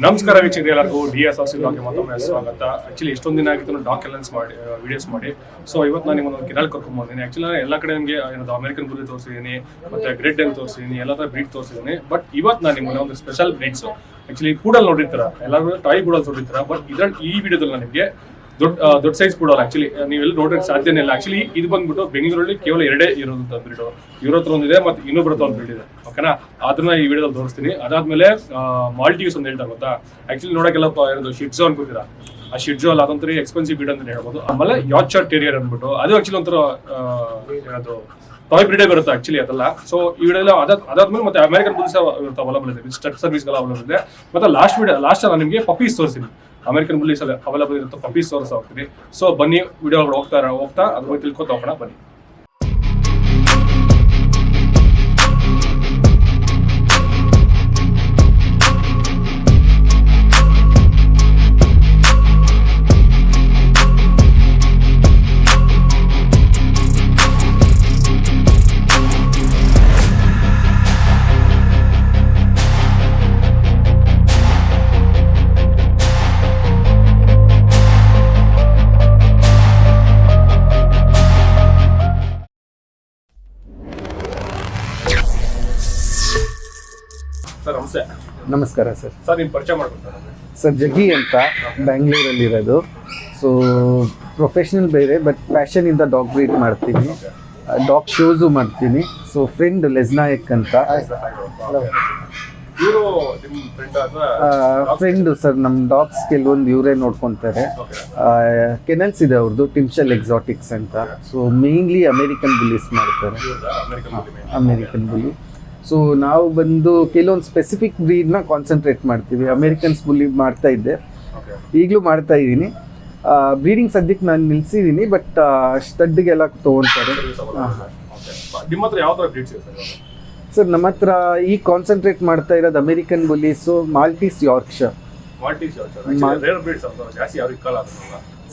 ನಮಸ್ಕಾರ ವೀಕ್ಷಕರಿಗೆ ಎಲ್ಲರಿಗೂ DS ಹಾಸ್ಟೆಲ್ಗೆ ಮತ್ತೊಮ್ಮೆ ಸ್ವಾಗತ. ಆಕ್ಚುಲಿ ಎಷ್ಟೊಂದು ದಿನ ಆಗಿತ್ತು ಡಾಗ್ ಕಲೆನ್ಸ್ ಮಾಡಿ ವಿಡಿಯೋಸ್ ಮಾಡಿ. ಸೊ ಇವತ್ತು ನಾನು ನಿಮ್ಮನ್ನು ಕೆರಳ ಕರ್ಕೊಂಡು ಬಂದಿದ್ದೀನಿ. ಆಕ್ಚುಲಿ ಎಲ್ಲ ಕಡೆ ನಿಮಗೆ ಏನದು ಅಮೆರಿಕನ್ ಬುಲ್ ತೋರಿಸಿದ್ದೀನಿ, ಮತ್ತೆ ಗ್ರೇಟ್ ಡೇನ್ ತೋರಿಸಿದ್ದೀನಿ, ಎಲ್ಲ ಥರ ಬ್ರೀಡ್ ತೋರಿಸಿದ್ದೀನಿ. ಬಟ್ ಇವತ್ತು ನಾನು ನಿಮ್ಮನ್ನ ಒಂದು ಸ್ಪೆಷಲ್ ಬ್ರೀಡ್ಸ್ ಆಕ್ಚುಲಿ ಕೂಡಲ್ ನೋಡಿರ್ತೀರ, ಎಲ್ಲರೂ ಟಾಯ್ ಕೂಡಲ್ ನೋಡಿರ್ತೀರ. ಬಟ್ ಇದ್ರಲ್ಲಿ ಈ ವಿಡಿಯೋದಲ್ಲಿ ನಾನು ನಿಮಗೆ ದೊಡ್ಡ ಸೈಜ್ ಕೂಡಲ್ ಆಕ್ಚುಲಿ ನೀವೆಲ್ಲ ನೋಡೋಕೆ ಸಾಧ್ಯನೇ ಇಲ್ಲ. ಆಕ್ಚುಲಿ ಇದು ಬಂದ್ಬಿಟ್ಟು ಬೆಂಗಳೂರಲ್ಲಿ ಕೇವಲ ಎರಡೇ ಇರೋದಂತ ಬ್ರೀಡ್. ಇವ್ರ ಹತ್ರ ಒಂದಿದೆ ಮತ್ತೆ ಇನ್ನೊಬ್ಬರ ಹತ್ರ ಒಂದು ಬ್ರೀಡ್ ಇದೆ, ಓಕೆನಾ? ಅದನ್ನ ಈ ವಿಡಿಯೋದಲ್ಲಿ ತೋರಿಸ್ತೀನಿ. ಅದಾದ್ಮೇಲೆ ಮಾಲ್ಟೀವ್ಸ್ ಅಂತ ಹೇಳ್ತಾರೆ ಗೊತ್ತಾ, ಆಕ್ಚುಲಿ ನೋಡೋಕೆಲ್ಲ ಇರೋದು ಶಿಟ್ಜೋ ಅನ್ಕೋತೀರಾ, ಆ ಶಿಟ್ಜೋ ಅಲ್ಲ, ಅದೊಂಥರ ಎಕ್ಸ್ಪೆನ್ಸಿವ್ ಬ್ರೀಡ್ ಅಂತ ಹೇಳ್ಬೋದು. ಆಮೇಲೆ ಯಾರ್ಕ್ಷೈರ್ ಟೆರಿಯರ್ ಅಂದ್ಬಿಟ್ಟು ಅದು ಆಕ್ಚುಲಿ ಒಂಥರ ಏನದು ಟಾಯ್ ಬ್ರೀಡೇ ಬರುತ್ತೆ ಆಕ್ಚುಲಿ ಅದೆಲ್ಲ. ಸೊ ಈ ವಿಡಿಯೋ ಅದಾದ್ಮೇಲೆ ಮತ್ತೆ ಅಮೆರಿಕನ್ ಬುಲ್ಸ್ ಅವೈಲಬಲ್ ಇದೆ, ಸ್ಟಡ್ ಸರ್ವಿಸ್ಗೆಲ್ಲ ಅವೈಲಬಲ್ ಇದೆ. ಮತ್ತೆ ಲಾಸ್ಟ್ ನಾನು ನಿಮಗೆ ಪಪ್ಪೀಸ್ ತೋರಿಸ್ತೀನಿ, ಅಮೆರಿಕನ್ ಬುಲ್ಲೀಸ್ ಅವೈಲಬಲ್ ಇರುತ್ತೆ, ಪಪ್ಪೀಸ್ ತೋರಿಸ್ತಾ ಹೋಗ್ತೀನಿ. ಸೊ ಬನ್ನಿ ವಿಡಿಯೋ ಹೋಗ್ತಾ ಅದ್ರ ಬಗ್ಗೆ ತಿಳ್ಕೊತಾ ಹೋಗೋಣ ಬನ್ನಿ. ಸರ್ ನಮಸ್ತೆ. ನಮಸ್ಕಾರ ಸರ್. ಸರ್ ನಿಮ್ಮ ಪರಿಚಯ ಮಾಡ್ಕೊಡ್ತಾರೆ ಸರ್ ಜಗ್ಗಿ ಅಂತ ಬ್ಯಾಂಗ್ಳೂರಲ್ಲಿರೋದು. ಸೊ ಪ್ರೊಫೆಷ್ನಲ್ ಬೇರೆ, ಬಟ್ ಪ್ಯಾಷನಿಂದ ಡಾಗ್ ಬ್ರೀಡ್ ಮಾಡ್ತೀನಿ, ಡಾಗ್ ಶೋಸು ಮಾಡ್ತೀನಿ. ಸೊ ಫ್ರೆಂಡ್ ಲೆಸ್ನಾಯಕ್ ಅಂತ ಇವರು ನಿಮ್ಮ ಫ್ರೆಂಡ್ ಅಥವಾ ಫ್ರೆಂಡು ಸರ್. ನಮ್ಮ ಡಾಗ್ಸ್ ಕೆಲವೊಂದು ಇವರೇ ನೋಡ್ಕೊತಾರೆ. ಕೆನಲ್ಸ್ ಇದೆ ಅವ್ರದ್ದು, ಟಿಮ್ಶಲ್ ಎಕ್ಸಾಟಿಕ್ಸ್ ಅಂತ. ಸೊ ಮೇನ್ಲಿ ಅಮೇರಿಕನ್ ಬುಲ್ಲೀಸ್ ಮಾಡ್ತಾರೆ, ಅಮೇರಿಕನ್ ಬುಲ್ಲಿ. ಸೊ ನಾವು ಬಂದು ಕೆಲವೊಂದು ಸ್ಪೆಸಿಫಿಕ್ ಬ್ರೀಡ್ನ ಕಾನ್ಸಂಟ್ರೇಟ್ ಮಾಡ್ತೀವಿ. ಅಮೇರಿಕನ್ಸ್ ಬುಲ್ಲಿ ಮಾಡ್ತಾ ಇದ್ದೆ, ಈಗಲೂ ಮಾಡ್ತಾ ಇದ್ದೀನಿ. ಬ್ರೀಡಿಂಗ್ ಸದ್ಯಕ್ಕೆ ನಾನು ನಿಲ್ಸಿದ್ದೀನಿ, ಬಟ್ ಸ್ಟಡ್ಗೆಲ್ಲ ತೊಗೊಳ್ತಾರೆ. ನಿಮ್ಮ ಹತ್ರ ಯಾವ ಥರ ಬ್ರೀಡ್ಸ್ ಇದೆ ಸರ್? ನಮ್ಮ ಹತ್ರ ಈಗ ಕಾನ್ಸಂಟ್ರೇಟ್ ಮಾಡ್ತಾ ಇರೋದು ಅಮೇರಿಕನ್ ಬುಲ್ಲೀಸು, ಮಾಲ್ಟೀಸ್, ಯಾರ್ಕ್ಷೈರ್.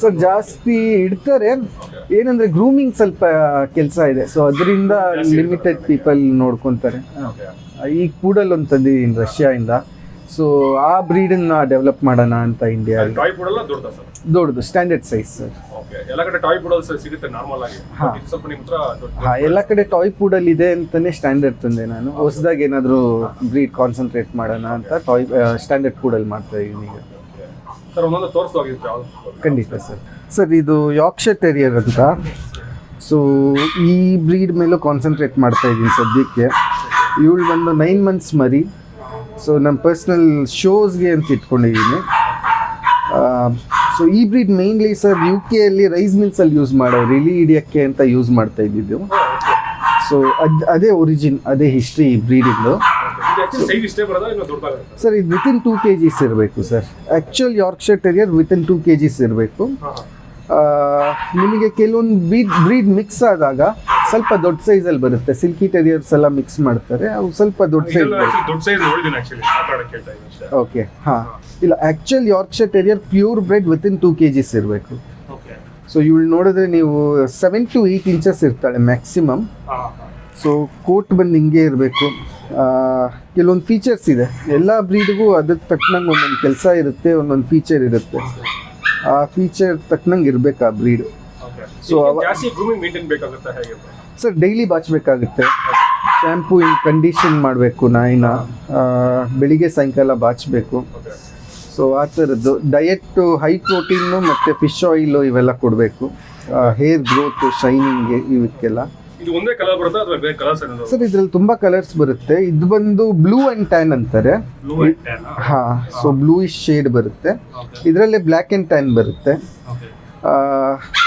ಸರ್ ಜಾಸ್ತಿ ಇಡ್ತಾರೆ, ಏನಂದ್ರೆ ಗ್ರೂಮಿಂಗ್ ಸ್ವಲ್ಪ ಕೆಲಸ ಇದೆ. ಸೊ ಅದರಿಂದ ಲಿಮಿಟೆಡ್ ಪೀಪಲ್ ನೋಡ್ಕೊತಾರೆ. ಈಗ ಪೂಡಲ್ ಒಂದು ತಂದಿದ್ದೀನಿ ರಷ್ಯಾದಿಂದ. ಸೊ ಆ ಬ್ರೀಡನ್ನ ಡೆವಲಪ್ ಮಾಡೋಣ ಅಂತ ಇಂಡಿಯಾ. ದೊಡ್ಡದು ಸ್ಟ್ಯಾಂಡರ್ಡ್ ಸೈಜ್ ಸರ್. ಎಲ್ಲ ಕಡೆ ಟಾಯ್ ಪೂಡಲ್ ಇದೆ ಅಂತಾನೆ ಸ್ಟ್ಯಾಂಡರ್ಡ್ ತಂದೆ ನಾನು. ಹೊಸದಾಗಿ ಏನಾದರೂ ಬ್ರೀಡ್ ಕಾನ್ಸಂಟ್ರೇಟ್ ಮಾಡೋಣ ಅಂತ ಸ್ಟ್ಯಾಂಡರ್ಡ್ ಪೂಡಲ್ ಮಾಡ್ತಾ ಇದ್ದೀನಿ ಈಗ. ಖಂಡಿತ ಸರ್. ಸರ್ ಇದು ಯಾರ್ಕ್ಷೈರ್ ಟೆರಿಯರ್ ಅಂತ. ಸೊ ಈ ಬ್ರೀಡ್ ಮೇಲೂ ಕಾನ್ಸಂಟ್ರೇಟ್ ಮಾಡ್ತಾ ಇದ್ದೀನಿ ಸದ್ಯಕ್ಕೆ. ಇವಳು ಬಂದು 9 months ಮರಿ. ಸೊ ನಮ್ಮ ಪರ್ಸ್ನಲ್ ಶೋಸ್ಗೆ ಅಂತ ಇಟ್ಕೊಂಡಿದ್ದೀನಿ. ಸೊ ಈ ಬ್ರೀಡ್ ಮೇನ್ಲಿ ಸರ್ UK ಅಲ್ಲಿ ರೈಸ್ ಮಿಲ್ಸಲ್ಲಿ ಯೂಸ್ ಮಾಡೋರು, ಇಲಿ ಹಿಡಿಯೋಕ್ಕೆ ಅಂತ ಯೂಸ್ ಮಾಡ್ತಾ ಇದ್ದಿದ್ದು. ಸೊ ಅದೇ ಒರಿಜಿನ್, ಅದೇ ಹಿಸ್ಟ್ರಿ ಈ ಬ್ರೀಡಿಂದು. ಸರ್ ಇದು ವಿತಿನ್ 2 kgs ಇರಬೇಕು sir. Actual Yorkshire terrier within 2 kgs ಇರಬೇಕು. ನಿಮಗೆ ಕೆಲವೊಂದು ಬ್ರೀಡ್ ಮಿಕ್ಸ್ ಆದಾಗ ಸ್ವಲ್ಪ ದೊಡ್ಡ ಸೈಜಲ್ಲಿ ಬರುತ್ತೆ. ಸಿಲ್ಕಿ ಟೆರಿಯರ್ಸ್ ಎಲ್ಲ ಮಿಕ್ಸ್ ಮಾಡ್ತಾರೆ, ಅವು ಸ್ವಲ್ಪ ದೊಡ್ಡ ಸೈಜ್. ಓಕೆ, ಹಾಂ. ಇಲ್ಲ, actual Yorkshire terrier pure bread within 2 kgs ಇರಬೇಕು. ಸೊ ಇವಳು ನೋಡಿದ್ರೆ ನೀವು 7 to 8 inches ಇರ್ತಾಳೆ ಮ್ಯಾಕ್ಸಿಮಮ್. ಸೊ ಕೋಟ್ ಬಂದು ಹಿಂಗೆ ಇರಬೇಕು. ಕೆಲವೊಂದು ಫೀಚರ್ಸ್ ಇದೆ, ಎಲ್ಲ ಬ್ರೀಡ್ಗೂ ಅದಕ್ಕೆ ತಕ್ಕನಂಗೆ ಒಂದೊಂದು ಕೆಲಸ ಇರುತ್ತೆ, ಒಂದೊಂದು ಫೀಚರ್ ಇರುತ್ತೆ. ಆ ಫೀಚರ್ ತಕ್ಕನಂಗೆ ಇರಬೇಕು ಆ ಬ್ರೀಡ್. ಸೊ ಸರ್ ಡೈಲಿ ಬಾಚಬೇಕಾಗುತ್ತೆ. ಶ್ಯಾಂಪು ಹಿಂಗೆ ಕಂಡೀಷನ್ ಮಾಡಬೇಕು ನಾಯಿನ, ಬೆಳಿಗ್ಗೆ ಸಾಯಂಕಾಲ ಬಾಚಬೇಕು. ಸೊ ಆ ಥರದ್ದು ಡಯೆಟ್ಟು ಹೈ ಪ್ರೋಟೀನು ಮತ್ತು ಫಿಶ್ ಆಯಿಲು ಇವೆಲ್ಲ ಕೊಡಬೇಕು. ಹೇರ್ ಗ್ರೋತು, ಶೈನಿಂಗ್ಗೆ, ಇವಕ್ಕೆಲ್ಲ. ಸರ್ ಇದ್ರಲ್ಲಿ ತುಂಬಾ ಕಲರ್ಸ್ ಬರುತ್ತೆ. ಇದು ಬಂದು ಬ್ಲೂ ಅಂಡ್ ಟ್ಯಾನ್ ಅಂತಾರೆ. ಹಾ, ಸೊ ಬ್ಲೂಯಿಶ್ ಶೇಡ್ ಬರುತ್ತೆ. ಇದರಲ್ಲೇ ಬ್ಲ್ಯಾಕ್ ಅಂಡ್ ಟ್ಯಾನ್ ಬರುತ್ತೆ,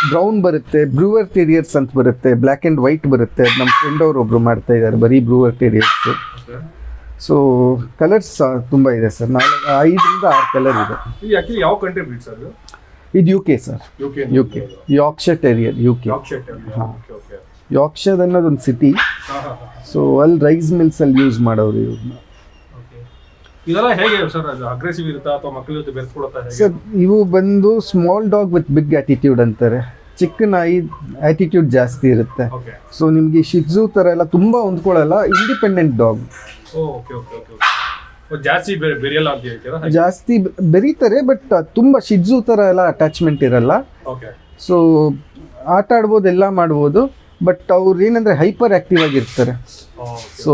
ಬ್ರೌನ್ ಬರುತ್ತೆ, ಬ್ರೂವರ್ ಟೆರಿಯರ್ಸ್ ಅಂತ ಬರುತ್ತೆ, ಬ್ಲ್ಯಾಕ್ ಅಂಡ್ ವೈಟ್ ಬರುತ್ತೆ. ನಮ್ಮ ಫ್ರೆಂಡ್ ಅವರು ಒಬ್ರು ಮಾಡ್ತಾ ಇದ್ದಾರೆ ಬರೀ ಬ್ರೂವರ್ ಟೆರಿಯರ್ಸ್. ಸೊ ಕಲರ್ಸ್ ತುಂಬಾ ಇದೆ ಸರ್. 5 to 6 ಕಲರ್ ಇದೆ. ಇದು UK sir, UK Yorkshire terrier UK. Yorkshire ಅನ್ನೋದೊಂದು ಸಿಟಿ. ಸೊ ಅಲ್ಲಿ ರೈಸ್ ಮಿಲ್ಸ್ ಅಲ್ಲಿ ಯೂಸ್ ಮಾಡೋರು ಇವ್ರನ್ನ. ಸರ್ ಇವು ಬಂದು small dog with big attitude ಅಂತಾರೆ. ಚಿಕ್ಕ ನಾಯಿ ಆಟಿಟ್ಯೂಡ್ ಜಾಸ್ತಿ ಇರುತ್ತೆ. ಸೊ ನಿಮಗೆ ಶಿಟ್ಜು ಥರ ಎಲ್ಲ ತುಂಬ ಹೊಂದ್ಕೊಳ್ಳಲ್ಲ, ಇಂಡಿಪೆಂಡೆಂಟ್ ಡಾಗ್. ಜಾಸ್ತಿ ಬೆರೆಯಲ್ಲ ಅಂತ ಹೇಳ್ತೀರಾ? ಜಾಸ್ತಿ ಬೆರೀತಾರೆ, ಬಟ್ ತುಂಬ ಶಿಡ್ಜು ಥರ ಎಲ್ಲ ಅಟ್ಯಾಚ್ಮೆಂಟ್ ಇರಲ್ಲ. ಓಕೆ. ಸೊ ಆಟ ಆಡ್ಬೋದು, ಎಲ್ಲ ಮಾಡ್ಬೋದು, ಬಟ್ ಅವ್ರು ಏನಂದರೆ ಹೈಪರ್ ಆ್ಯಕ್ಟಿವ್ ಆಗಿರ್ತಾರೆ. ಸೊ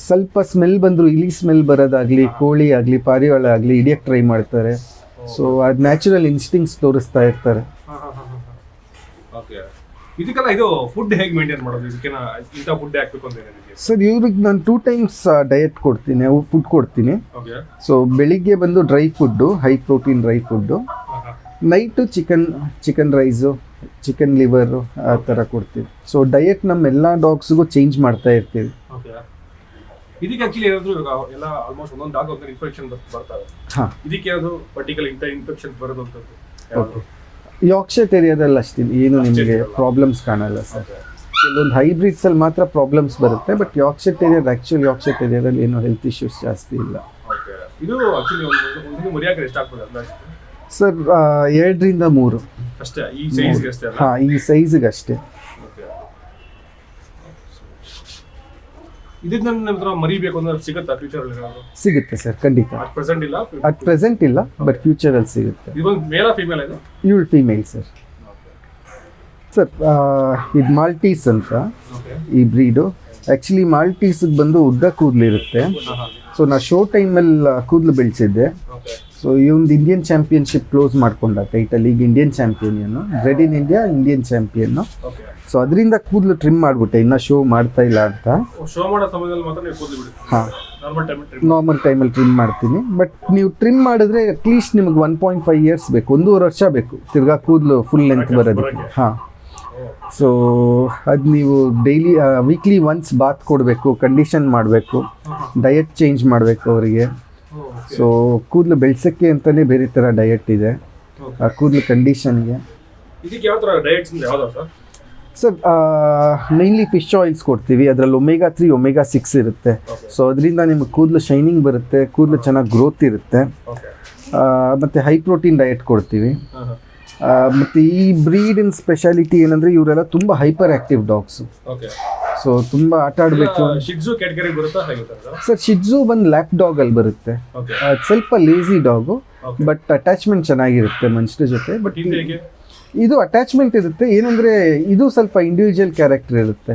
ಸ್ವಲ್ಪ ಸ್ಮೆಲ್ ಬಂದರೂ ಇಲಿ ಸ್ಮೆಲ್ ಬರೋದಾಗಲಿ, ಕೋಳಿ ಆಗಲಿ, ಪಾರಿವಾಳ ಆಗಲಿ ಹಿಡಿಯಕ್ಕೆ ಟ್ರೈ ಮಾಡ್ತಾರೆ. ಸೊ ಅದು ನ್ಯಾಚುರಲ್ ಇನ್ಸ್ಟಿಂಕ್ಟ್ಸ್ ತೋರಿಸ್ತಾ ಇರ್ತಾರೆ. ಓಕೆ. ಇದಕ್ಕೆಲ್ಲ ಇದು ಫುಡ್ ಹೇಗೆ ಮೇಂಟೈನ್ ಮಾಡೋದು? ಇದಕ್ಕೆ ಇಂಥ ಫುಡ್ ಹಾಕ್ಬೇಕು ಅಂತ ಏನಿದೆ ಸರ್? ಇವ್ರಿಗೆ ನಾನು 2 times ಡಯಟ್ ಕೊಡ್ತೀನಿ, ಫುಡ್ ಕೊಡ್ತೀನಿ. ಓಕೆ. ಸೊ ಬೆಳಿಗ್ಗೆ ಬಂದು dry food, high protein dry food, night chicken rice, chicken liver ಆ ಥರ ಕೊಡ್ತೀವಿ. ಸೊ ಡಯಟ್ ನಮ್ಮ ಎಲ್ಲ ಡಾಗ್ಸ್ಗೂ ಚೇಂಜ್ ಮಾಡ್ತಾ ಇರ್ತೀವಿ. ಓಕೆ. ಇದಕ್ಕೆ ಆಕ್ಚುಲಿ ಏನಾದರೂ ಎಲ್ಲ ಆಲ್ಮೋಸ್ಟ್ ಒಂದೊಂದು ಡಾಗ್ ಒಂದು ಇನ್ಫೆಕ್ಷನ್ ಬರ್ತವೆ. ಹಾಂ. ಇದಕ್ಕೆ ಏನಾದರೂ ಪರ್ಟಿಕ್ಯುಲರ್ ಇಂಥ ಇನ್ಫೆಕ್ಷನ್ ಬರೋದು ಅಂತದ್ದು? ಓಕೆ. ಯಾರ್ಕ್ಷೈರ್ ಟೆರಿಯರಲ್ಲಿ ಅಷ್ಟೇ ಏನು ನಿಮಗೆ ಪ್ರಾಬ್ಲಮ್ಸ್ ಕಾಣಲ್ಲ ಸರ್. ಕೆಲವೊಂದು ಹೈಬ್ರಿಡ್ಸಲ್ಲಿ ಮಾತ್ರ ಪ್ರಾಬ್ಲಮ್ಸ್ ಬರುತ್ತೆ, ಬಟ್ ಯಾರ್ಕ್ಷೈರ್ ಟೆರಿಯರಲ್ಲಿ ಏನು ಹೆಲ್ತ್ ಇಶ್ಯೂಸ್ ಜಾಸ್ತಿ ಇಲ್ಲ. ಓಕೆ. ಇದು ಆಕ್ಚುಲಿ ಒಂದು ಮರಿಯಾಗಿ ಎಷ್ಟು ಆಗ್ತದೆ ಸರ್? 2 ರಿಂದ 3 ಅಷ್ಟೇ, ಈ ಸೈಜ್ಗೆ ಅಷ್ಟೇ? ಹಾಂ, ಈ ಸೈಜ್ಗೆ ಅಷ್ಟೇ. ಇದಕ್ಕೆ ನನ್ನ ಹತ್ರ ಮರಿಬೇಕು ಅಂದ್ರೆ ಸಿಗುತ್ತಾ ಫ್ಯೂಚರಲ್ಲಿ? ಸಿಗುತ್ತೆ ಸರ್, ಖಂಡಿತ. ಅಟ್ ಪ್ರೆಸೆಂಟ್ ಇಲ್ಲ, ಬಟ್ ಫ್ಯೂಚರಲ್ಲಿ ಸಿಗುತ್ತೆ. ಇದೊಂದು ಮೇಲಾ ಫೀಮೇಲ್? ಇದು ಇವಳು ಫೀಮೇಲ್ ಸರ್. ಸರ್ ಇದು ಮಾಲ್ಟೀಸ್ ಅಂತ ಈ ಬ್ರೀಡು. ಆ್ಯಕ್ಚುಲಿ ಮಾಲ್ಟೀಸ್ಗೆ ಬಂದು ಉದ್ದ ಕೂದಲಿರುತ್ತೆ. ಸೊ ನಾ ಶೋ ಟೈಮಲ್ಲಿ ಕೂದಲು ಬೆಳೆಸಿದ್ದೆ. ಸೊ ಈ ಒಂದು ಇಂಡಿಯನ್ ಚಾಂಪಿಯನ್ಶಿಪ್ ಕ್ಲೋಸ್ ಮಾಡ್ಕೊಂಡ ಟೈಟಲ್. ಈಗ Indian champion, red in India Indian champion. So ಅದರಿಂದ ಕೂದಲು ಟ್ರಿಮ್ ಮಾಡಿಬಿಟ್ಟೆ, ಇನ್ನೂ ಶೋ ಮಾಡ್ತಾ ಇಲ್ಲ ಅಂತ. ಶೋ ಮಾಡೋ ಸಮಯದಲ್ಲಿ ಮಾತ್ರ ನೀವು ಕೂದಲು ಬಿಡಿ? ಹಾಂ, ನಾರ್ಮಲ್ ಟೈಮಲ್ಲಿ ಟ್ರಿಮ್ ಮಾಡ್ತೀನಿ. ಬಟ್ ನೀವು ಟ್ರಿಮ್ ಮಾಡಿದ್ರೆ ಅಟ್ಲೀಸ್ಟ್ ನಿಮಗೆ 1.5 years ಬೇಕು, 1.5 ವರ್ಷ ಬೇಕು ತಿರ್ಗಾ ಕೂದಲು ಫುಲ್ ಲೆಂತ್ ಬರೋದಕ್ಕೆ. ಹಾಂ. ಸೊ ಅದು ನೀವು ಡೈಲಿ ವೀಕ್ಲಿ ಒನ್ಸ್ ಬಾತ್ ಕೊಡಬೇಕು, ಕಂಡೀಷನ್ ಮಾಡಬೇಕು, ಡಯಟ್ ಚೇಂಜ್ ಮಾಡಬೇಕು ಅವರಿಗೆ. ಸೊ ಕೂದಲು ಬೆಳೆಸೋಕ್ಕೆ ಅಂತಲೇ ಬೇರೆ ಥರ ಡಯಟ್ ಇದೆ, ಆ ಕೂದಲು ಕಂಡೀಷನ್ಗೆ. ಇದಕ್ಕೆ ಯಾವ ಥರ ಡಯಟ್ಸ್ ಯಾವ್ದು ಸರ್? ಮೇನ್ಲಿ ಫಿಶ್ ಆಯಿಲ್ಸ್ ಕೊಡ್ತೀವಿ, ಅದರಲ್ಲಿ ಒಮೆಗಾ 3 ಒಮೆಗಾ 6 ಇರುತ್ತೆ. ಸೊ ಅದರಿಂದ ನಿಮಗೆ ಕೂದಲು ಶೈನಿಂಗ್ ಬರುತ್ತೆ, ಕೂದಲು ಚೆನ್ನಾಗಿ ಗ್ರೋತ್ ಇರುತ್ತೆ. ಮತ್ತು ಹೈ ಪ್ರೋಟೀನ್ ಡಯಟ್ ಕೊಡ್ತೀವಿ. ಮತ್ತು ಈ ಬ್ರೀಡಿನ ಸ್ಪೆಷಾಲಿಟಿ ಏನಂದರೆ ಇವರೆಲ್ಲ ತುಂಬ ಹೈಪರ್ ಆ್ಯಕ್ಟಿವ್ ಡಾಗ್ಸು. ಸೊ ತುಂಬ ಆಟ ಆಡಬೇಕು. ಸರ್ ಶಿಡ್ಜು ಬಂದು ಲ್ಯಾಪ್ ಡಾಗಲ್ಲಿ ಬರುತ್ತೆ. ಸ್ವಲ್ಪ ಲೇಸಿ ಡಾಗು, ಬಟ್ ಅಟ್ಯಾಚ್ಮೆಂಟ್ ಚೆನ್ನಾಗಿರುತ್ತೆ ಮನುಷ್ಯರ ಜೊತೆ. ಬಟ್ ಇದು ಅಟ್ಯಾಚ್ಮೆಂಟ್ ಇರುತ್ತೆ, ಏನಂದರೆ ಇದು ಸ್ವಲ್ಪ ಇಂಡಿವಿಜುವಲ್ ಕ್ಯಾರೆಕ್ಟರ್ ಇರುತ್ತೆ.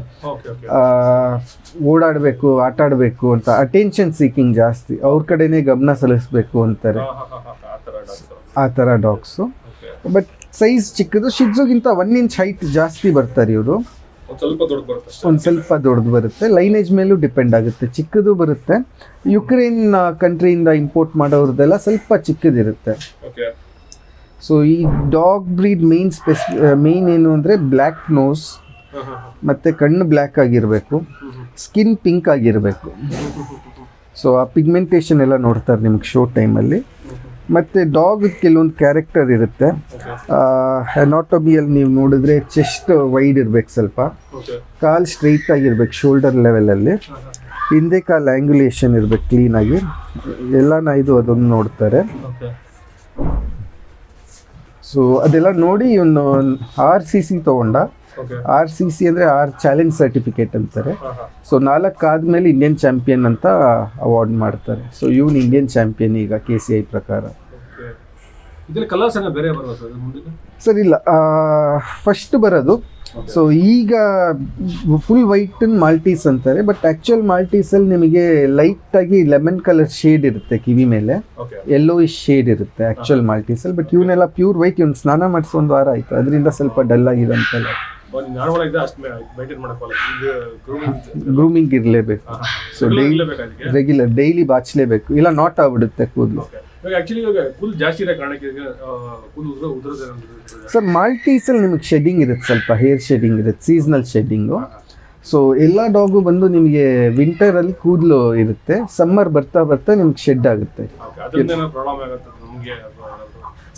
ಓಡಾಡಬೇಕು, ಆಟ ಆಡಬೇಕು ಅಂತ, ಅಟೆನ್ಷನ್ ಸೀಕಿಂಗ್ ಜಾಸ್ತಿ, ಅವ್ರ ಕಡೆನೇ ಗಮನ ಸಲ್ಲಿಸಬೇಕು ಅಂತಾರೆ, ಆ ಥರ ಡಾಗ್ಸು. ಬಟ್ ಸೈಜ್ ಚಿಕ್ಕದು. ಶಿಡ್ಜುಗಿಂತ 1 inch ಹೈಟ್ ಜಾಸ್ತಿ ಬರ್ತಾರೆ ಇವರು, ಒಂದು ಸ್ವಲ್ಪ ದೊಡ್ಡದು ಬರುತ್ತೆ. ಲೈನೇಜ್ ಮೇಲೂ ಡಿಪೆಂಡ್ ಆಗುತ್ತೆ, ಚಿಕ್ಕದು ಬರುತ್ತೆ. ಯುಕ್ರೇನ್ ಕಂಟ್ರಿಯಿಂದ ಇಂಪೋರ್ಟ್ ಮಾಡೋರದ್ದೆಲ್ಲ ಸ್ವಲ್ಪ ಚಿಕ್ಕದಿರುತ್ತೆ. ಸೊ ಈ ಡಾಗ್ ಬ್ರೀಡ್ ಮೇನ್ ಏನು ಅಂದರೆ ಬ್ಲ್ಯಾಕ್ ನೋಸ್, ಮತ್ತು ಕಣ್ಣು ಬ್ಲ್ಯಾಕ್ ಆಗಿರಬೇಕು, ಸ್ಕಿನ್ ಪಿಂಕ್ ಆಗಿರಬೇಕು. ಸೊ ಆ ಪಿಗ್ಮೆಂಟೇಷನ್ ಎಲ್ಲ ನೋಡ್ತಾರೆ ನಿಮ್ಗೆ ಶೋ ಟೈಮಲ್ಲಿ. ಮತ್ತು ಡಾಗ್ ಕೆಲವೊಂದು ಕ್ಯಾರೆಕ್ಟರ್ ಇರುತ್ತೆ. ಅನಾಟಮಿಯಲ್ಲಿ ನೀವು ನೋಡಿದ್ರೆ ಚೆಸ್ಟ್ ವೈಡ್ ಇರಬೇಕು, ಸ್ವಲ್ಪ ಕಾಲು ಸ್ಟ್ರೈಟ್ ಆಗಿರ್ಬೇಕು ಶೋಲ್ಡರ್ ಲೆವೆಲಲ್ಲಿ, ಹಿಂದೆ ಕಾಲು ಆ್ಯಂಗ್ಯುಲೇಷನ್ ಇರಬೇಕು ಕ್ಲೀನಾಗಿ, ಎಲ್ಲನ ಅದೊಂದು ನೋಡ್ತಾರೆ. ಸೊ ಅದೆಲ್ಲ ನೋಡಿ ಇವನು RCC ತೊಗೊಂಡ. RCC ಅಂದರೆ ಚಾಲೆಂಜ್ ಸರ್ಟಿಫಿಕೇಟ್ ಅಂತಾರೆ. ಸೊ 4 ಆದಮೇಲೆ ಇಂಡಿಯನ್ ಚಾಂಪಿಯನ್ ಅಂತ ಅವಾರ್ಡ್ ಮಾಡ್ತಾರೆ. ಸೊ ಇವನು ಇಂಡಿಯನ್ ಚಾಂಪಿಯನ್ ಈಗ KCI ಪ್ರಕಾರ. ಸರ್ ಇಲ್ಲ, ಫಸ್ಟ್ ಬರೋದು. ಸೊ ಈಗ ಫುಲ್ ವೈಟ್ ಮಾಲ್ಟೀಸ್ ಅಂತಾರೆ, ಬಟ್ ಆ್ಯಕ್ಚುಯಲ್ ಮಾಲ್ಟೀಸಲ್ಲಿ ನಿಮಗೆ ಲೈಟಾಗಿ ಲೆಮನ್ ಕಲರ್ ಶೇಡ್ ಇರುತ್ತೆ ಕಿವಿ ಮೇಲೆ, ಯೆಲ್ಲೋಯಿಶ್ ಶೇಡ್ ಇರುತ್ತೆ ಆ್ಯಕ್ಚುಯಲ್ ಮಾಲ್ಟೀಸಲ್ಲಿ. ಬಟ್ ಇವನ್ನೆಲ್ಲ ಪ್ಯೂರ್ ವೈಟ್. ಇವ್ನು ಸ್ನಾನ ಮಾಡಿಸಿ 1 ವಾರ ಆಯಿತು, ಅದರಿಂದ ಸ್ವಲ್ಪ ಡಲ್ ಆಗಿದೆ ಅಂತಲ್ಲ. ಗ್ರೂಮಿಂಗ್ ಇರಲೇಬೇಕು. ಸೊ ಡೈಲಿ ಬಾಚಲೇಬೇಕು, ಇಲ್ಲ ನಾಟ್ ಆಗ್ಬಿಡುತ್ತೆ ಕೂದಲು. ಸರ್ ಮಾಲ್ಟೀಸಲ್ಲಿ ನಿಮಗೆ ಶೆಡ್ಡಿಂಗ್ ಇರುತ್ತೆ, ಸ್ವಲ್ಪ ಹೇರ್ ಶೆಡ್ಡಿಂಗ್ ಇರುತ್ತೆ, ಸೀಸನಲ್ ಶೆಡ್ಡಿಂಗು. ಸೊ ಎಲ್ಲ ಡಾಗು ಬಂದು ನಿಮಗೆ ವಿಂಟರಲ್ಲಿ ಕೂದಲು ಇರುತ್ತೆ, ಸಮ್ಮರ್ ಬರ್ತಾ ಬರ್ತಾ ನಿಮ್ಗೆ ಶೆಡ್ ಆಗುತ್ತೆ.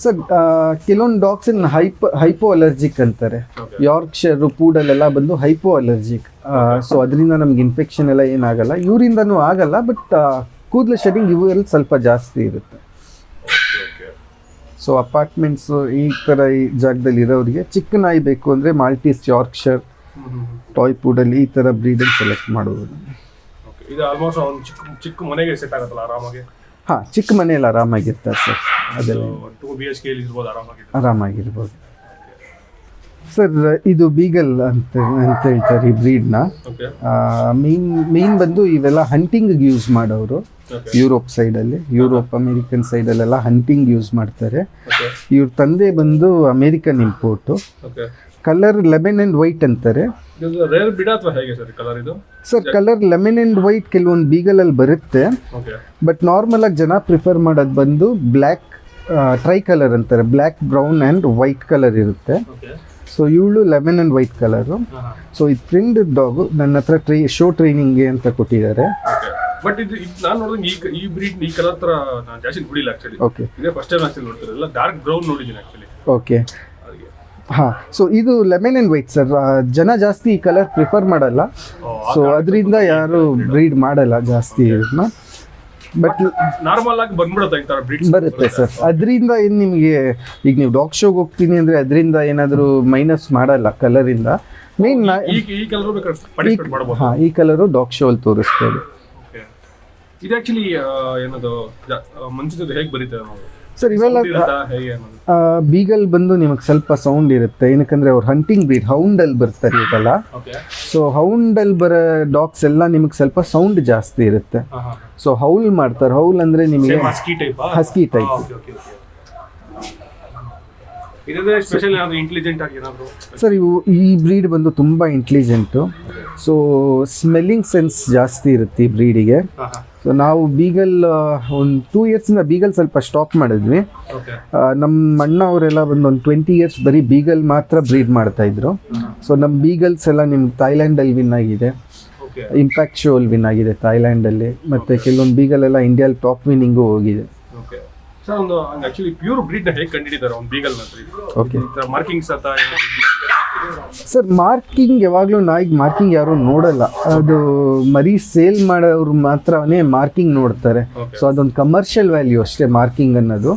ಸರ್ ಕೆಲವೊಂದು ಡಾಗ್ಸನ್ನ ಹೈಪೋ ಅಲರ್ಜಿಕ್ ಅಂತಾರೆ. ಯಾರ್ಕ್ಷೈರ್ ಪೂಡಲ್ ಎಲ್ಲ ಬಂದು ಹೈಪೋ ಅಲರ್ಜಿಕ್. ಸೊ ಅದರಿಂದ ನಮ್ಗೆ ಇನ್ಫೆಕ್ಷನ್ ಎಲ್ಲ ಏನಾಗಲ್ಲ, ಇವರಿಂದನೂ ಆಗಲ್ಲ. ಬಟ್ ಕೂದಲು ಶೆಡ್ಡಿಂಗ್ ಇವರಲ್ಲಿ ಸ್ವಲ್ಪ ಜಾಸ್ತಿ ಇರುತ್ತೆ. ಸೊ ಅಪಾರ್ಟ್ಮೆಂಟ್ಸು ಈ ಥರ ಈ ಜಾಗದಲ್ಲಿ ಇರೋರಿಗೆ ಚಿಕ್ಕ ನಾಯಿ ಬೇಕು ಅಂದರೆ ಮಾಲ್ಟೀಸ್, ಯಾರ್ಕ್ಷೈರ್, ಟಾಯ್ ಪೂಡಲ್ ಈ ಥರ ಬ್ರೀಡನ್ನು ಸೆಲೆಕ್ಟ್ ಮಾಡ್ಬೋದು. ಇದು ಆಲ್ಮೋಸ್ಟ್ ಒಂದು ಚಿಕ್ಕ ಮನೆಗೆ ಸೆಟ್ ಆಗುತ್ತಲ್ಲ ಆರಾಮಾಗಿ. ಹಾಂ, ಚಿಕ್ಕ ಮನೆಯಲ್ಲಿ ಆರಾಮಾಗಿರ್ತಾರೆ ಸರ್. ಅದೆಲ್ಲ 2 BHK ಇರ್ಬೋದು ಆರಾಮಾಗಿ. ಆರಾಮಾಗಿರ್ಬೋದು ಸರ್. ಇದು ಬೀಗಲ್ ಅಂತ ಹೇಳ್ತಾರೆ ಈ ಬ್ರೀಡ್ನ. ಓಕೆ ಮೇನ್ ಬಂದು ಇವೆಲ್ಲ ಹಂಟಿಂಗ್ ಯೂಸ್ ಮಾಡೋರು. ಓಕೆ ಯುರೋಪ್ ಸೈಡಲ್ಲಿ, ಯುರೋಪ್ ಅಮೇರಿಕನ್ ಸೈಡಲ್ಲೆಲ್ಲ ಹಂಟಿಂಗ್ ಯೂಸ್ ಮಾಡ್ತಾರೆ. ಓಕೆ ಇವ್ರ ತಂದೆ ಬಂದು American import. Okay colour lemon and white ಅಂತಾರೆ ಇದು ರೇರ್ ಬಿಡ ಅಥವಾ ಹೇಗೆ ಸರ್ ಕಲರ್ ಇದು? Sir. Colour lemon and white ಕೆಲವೊಂದು ಬೀಗಲಲ್ಲಿ ಬರುತ್ತೆ, ಓಕೆ ಬಟ್ ನಾರ್ಮಲ್ ಆಗಿ ಜನ ಪ್ರಿಫರ್ ಮಾಡೋದು ಬಂದು ಬ್ಲ್ಯಾಕ್ ಟ್ರೈ ಕಲರ್ ಅಂತಾರೆ. Black, brown and white colour ಇರುತ್ತೆ. ಓಕೆ ಸೊ ಇವಳು lemon and white colour. So ಇದು ಫ್ರೆಂಡ್ ಡಾಗು ನನ್ನ ಹತ್ರ ಶೋ ಟ್ರೈನಿಂಗ್ಗೆ ಅಂತ ಕೊಟ್ಟಿದ್ದಾರೆ. ಓಕೆ ಬಟ್ ಇದು ನಾನು ನೋಡಿದ್ರೆ ಈ ಬ್ರೀಡ್ ಈ ಕಲರ್ ತರ ನಾನು ಜಾಸ್ತಿ ನೋಡಿಲ್ಲ ಆಕ್ಚುಲಿ. ಓಕೆ ಇದೇ ಫಸ್ಟ್ ಟೈಮ್ ಆಕ್ಚುಲಿ ನೋಡ್ತಿರಲ್ಲ. ಡಾರ್ಕ್ ಬ್ರೌನ್ ನೋಡಿದ್ದೀನಿ ಆಕ್ಚುಲಿ. ಓಕೆ ಹಾಂ. ಸೊ ಇದು ಲೆಮನ್ ಆ್ಯಂಡ್ ವೈಟ್ ಸರ್. ಜನ ಜಾಸ್ತಿ ಈ ಕಲರ್ ಪ್ರಿಫರ್ ಮಾಡಲ್ಲ, ಸೊ ಅದರಿಂದ ಯಾರು ಬ್ರೀಡ್ ಮಾಡಲ್ಲ ಜಾಸ್ತಿ ಇದನ್ನ. ಬಟ್ ನಾರ್ಮಲ್ ಆಗಿ ಬಂದ್ಬಿಡುತ್ತೆ ಈ ತರ ಬ್ರೀಡ್ಸ್ ಬರುತ್ತೆ ಸರ್. ಅದರಿಂದ ಏನು ನಿಮಗೆ ಈಗ ನೀವು ಡಾಗ್ ಶೋಗೆ ಹೋಗ್ತೀನಿ ಅಂದರೆ ಅದರಿಂದ ಏನಾದರೂ ಮೈನಸ್ ಮಾಡಲ್ಲ ಕಲರಿಂದ. ಮೇನ್ ಈ ಕಲರ್ ಬೇಕಾದ್ರೆ ಪಾರ್ಟಿಸಿಪೇಟ್ ಮಾಡಬಹುದು. ಹಾಂ, ಈ ಕಲರು ಡಾಗ್ ಶೋ ಅಲ್ಲಿ ತೋರಿಸ್ಬೋದು. ಓಕೆ ಇದು ಆಕ್ಚುಲಿ ಏನದು ಮನುಷ್ಯ ಜೊತೆ ಹೇಗೆ ಬರೀತಾರೆ ನಾವು ಸರ್? ಇವೆಲ್ಲ ಹೇಗೆ ಅನ್ನೋದು ಬೀಗಲ್ ಬಂದು ನಿಮಗೆ ಸ್ವಲ್ಪ ಸೌಂಡ್ ಇರುತ್ತೆ, ಏನಕ್ಕಂದ್ರೆ ಅವ್ರು ಹಂಟಿಂಗ್ ಬ್ರೀಡ್ ಹೌಂಡಲ್ಲಿ ಬರ್ತಾರೆ ಇವೆಲ್ಲ. ಓಕೆ ಸೊ ಹೌಂಡಲ್ಲಿ ಬರೋ ಡಾಗ್ಸ್ ಎಲ್ಲ ನಿಮಗೆ ಸ್ವಲ್ಪ ಸೌಂಡ್ ಜಾಸ್ತಿ ಇರುತ್ತೆ. ಸೊ ಹೌಲ್ ಮಾಡ್ತಾರೆ. ಹೌಲ್ ಅಂದ್ರೆ ನಿಮಗೆ husky type. Husky type. Okay okay okay ಇದಕ್ಕೆ ಸ್ಪೆಷಲ್ ಏನಾದರೂ ಇಂಟೆಲಿಜೆಂಟ್ ಆಗಿ ಏನಾದರೂ ಸರ್ ಈ ಬ್ರೀಡ್ ಬಂದು ತುಂಬ ಇಂಟೆಲಿಜೆಂಟು. ಸೊ ಸ್ಮೆಲ್ಲಿಂಗ್ ಸೆನ್ಸ್ ಜಾಸ್ತಿ ಇರುತ್ತೆ ಈ ಬ್ರೀಡಿಗೆ. ಸೊ ನಾವು ಬೀಗಲ್ ಒಂದು 2 ಇಯರ್ಸಿಂದ ಬೀಗಲ್ ಸ್ವಲ್ಪ ಸ್ಟಾಪ್ ಮಾಡಿದ್ವಿ. ಓಕೆ ನಮ್ಮ ಅಣ್ಣ ಅವರೆಲ್ಲ ಬಂದು ಒಂದು 20 ಇಯರ್ಸ್ ಬರೀ ಬೀಗಲ್ ಮಾತ್ರ ಬ್ರೀಡ್ ಮಾಡ್ತಾ ಇದ್ರು. ಸೊ ನಮ್ಮ ಬೀಗಲ್ಸ್ ಎಲ್ಲ ನಿಮ್ಗೆ ಥೈಲ್ಯಾಂಡಲ್ಲಿ ವಿನ್ ಆಗಿದೆ, ಓಕೆ ಇಂಪ್ಯಾಕ್ಟ್ ಶೋ ಅಲ್ಲಿ ವಿನ್ ಆಗಿದೆ ಥೈಲ್ಯಾಂಡಲ್ಲಿ. ಮತ್ತು ಕೆಲವೊಂದು ಬೀಗಲ್ ಎಲ್ಲ ಇಂಡಿಯಾದಲ್ಲಿ ಟಾಪ್ ವಿನ್ನಿಂಗು ಹೋಗಿದೆ. ಓಕೆ ಸರ್ ಒಂದು ಆಕ್ಚುಲಿ ಪ್ಯೂರ್ ಬ್ರೀಡ್ ನ ಹೇಗೆ ಕಂಡಿಡಿದ್ದಾರೆ ಒಂದು ಬೀಗಲ್ ನ? ಓಕೆ ಮಾರ್ಕಿಂಗ್ಸ್ ಅಂತ ಸರ್. ಮಾರ್ಕಿಂಗ್ ಯಾವಾಗಲೂ ನಾಯಿಗೆ ಮಾರ್ಕಿಂಗ್ ಯಾರು ನೋಡಲ್ಲ. ಅದು ಮರಿ ಸೇಲ್ ಮಾಡೋರು ಮಾತ್ರನೇ ಮಾರ್ಕಿಂಗ್ ನೋಡ್ತಾರೆ. ಸೊ ಅದೊಂದು ಕಮರ್ಷಿಯಲ್ ವ್ಯಾಲ್ಯೂ ಅಷ್ಟೇ ಮಾರ್ಕಿಂಗ್ ಅನ್ನೋದು.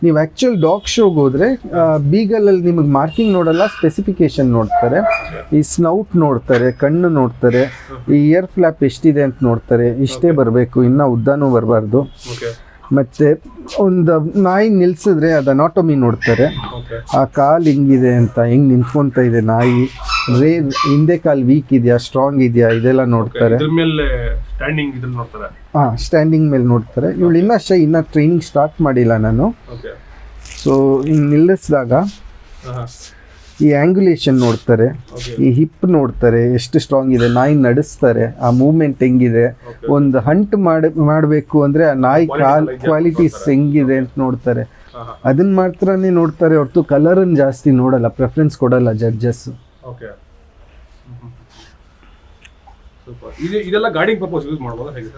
ನೀವು ಆ್ಯಕ್ಚುಲ್ ಡಾಗ್ ಶೋಗೆ ಹೋದರೆ ಬೀಗಲಲ್ಲಿ ನಿಮಗೆ ಮಾರ್ಕಿಂಗ್ ನೋಡಲ್ಲ, ಸ್ಪೆಸಿಫಿಕೇಶನ್ ನೋಡ್ತಾರೆ. ಈ ಸ್ನೌಟ್ ನೋಡ್ತಾರೆ, ಕಣ್ಣು ನೋಡ್ತಾರೆ, ಈ ಇಯರ್ ಫ್ಲ್ಯಾಪ್ ಎಷ್ಟಿದೆ ಅಂತ ನೋಡ್ತಾರೆ. ಇಷ್ಟೇ ಬರಬೇಕು, ಇನ್ನೂ ಉದ್ದನೂ ಬರಬಾರ್ದು. ಮತ್ತು ಒಂದು ನಾಯಿ ನಿಲ್ಸಿದ್ರೆ ಅದು ಅನಾಟಮಿ ನೋಡ್ತಾರೆ. ಆ ಕಾಲು ಹೆಂಗಿದೆ ಅಂತ, ಹೆಂಗೆ ನಿಂತ್ಕೊತಾ ಇದೆ ನಾಯಿ, ಹಿಂದೆ ಕಾಲು ವೀಕ್ ಇದೆಯಾ, ಸ್ಟ್ರಾಂಗ್ ಇದೆಯಾ, ಇದೆಲ್ಲ ನೋಡ್ತಾರೆ. ಹಾಂ, ಸ್ಟ್ಯಾಂಡಿಂಗ್ ಮೇಲೆ ನೋಡ್ತಾರೆ. ಇವಳು ಇನ್ನೂ ಟ್ರೈನಿಂಗ್ ಸ್ಟಾರ್ಟ್ ಮಾಡಿಲ್ಲ ನಾನು. ಸೊ ಹಿಂಗೆ ನಿಲ್ಲಿಸಿದಾಗ ಈ ಆ್ಯಂಗ್ಯುಲೇಷನ್ ನೋಡ್ತಾರೆ, ಈ ಹಿಪ್ ನೋಡ್ತಾರೆ ಎಷ್ಟು ಸ್ಟ್ರಾಂಗ್ ಇದೆ, ನಾಯಿ ನಡೆಸ್ತಾರೆ, ಆ ಮೂವ್ಮೆಂಟ್ ಹೆಂಗಿದೆ. ಒಂದು ಹಂಟ್ ಮಾಡಬೇಕು ಅಂದರೆ ಆ ನಾಯಿ ಕ್ವಾಲಿಟೀಸ್ ಹೆಂಗಿದೆ ಅಂತ ನೋಡ್ತಾರೆ. ಅದನ್ನ ಮಾತ್ರನೇ ನೋಡ್ತಾರೆ ಹೊರತು ಕಲರನ್ನು ಜಾಸ್ತಿ ನೋಡಲ್ಲ, ಪ್ರೆಫರೆನ್ಸ್ ಕೊಡಲ್ಲ ಜಡ್ಜಸ್. ಇದೆಲ್ಲ ಗಾರ್ಡಿಂಗ್ ಪರ್ಪಸ್ ಯೂಸ್ ಮಾಡ್ಬೋದಾ ಹೇಗೆ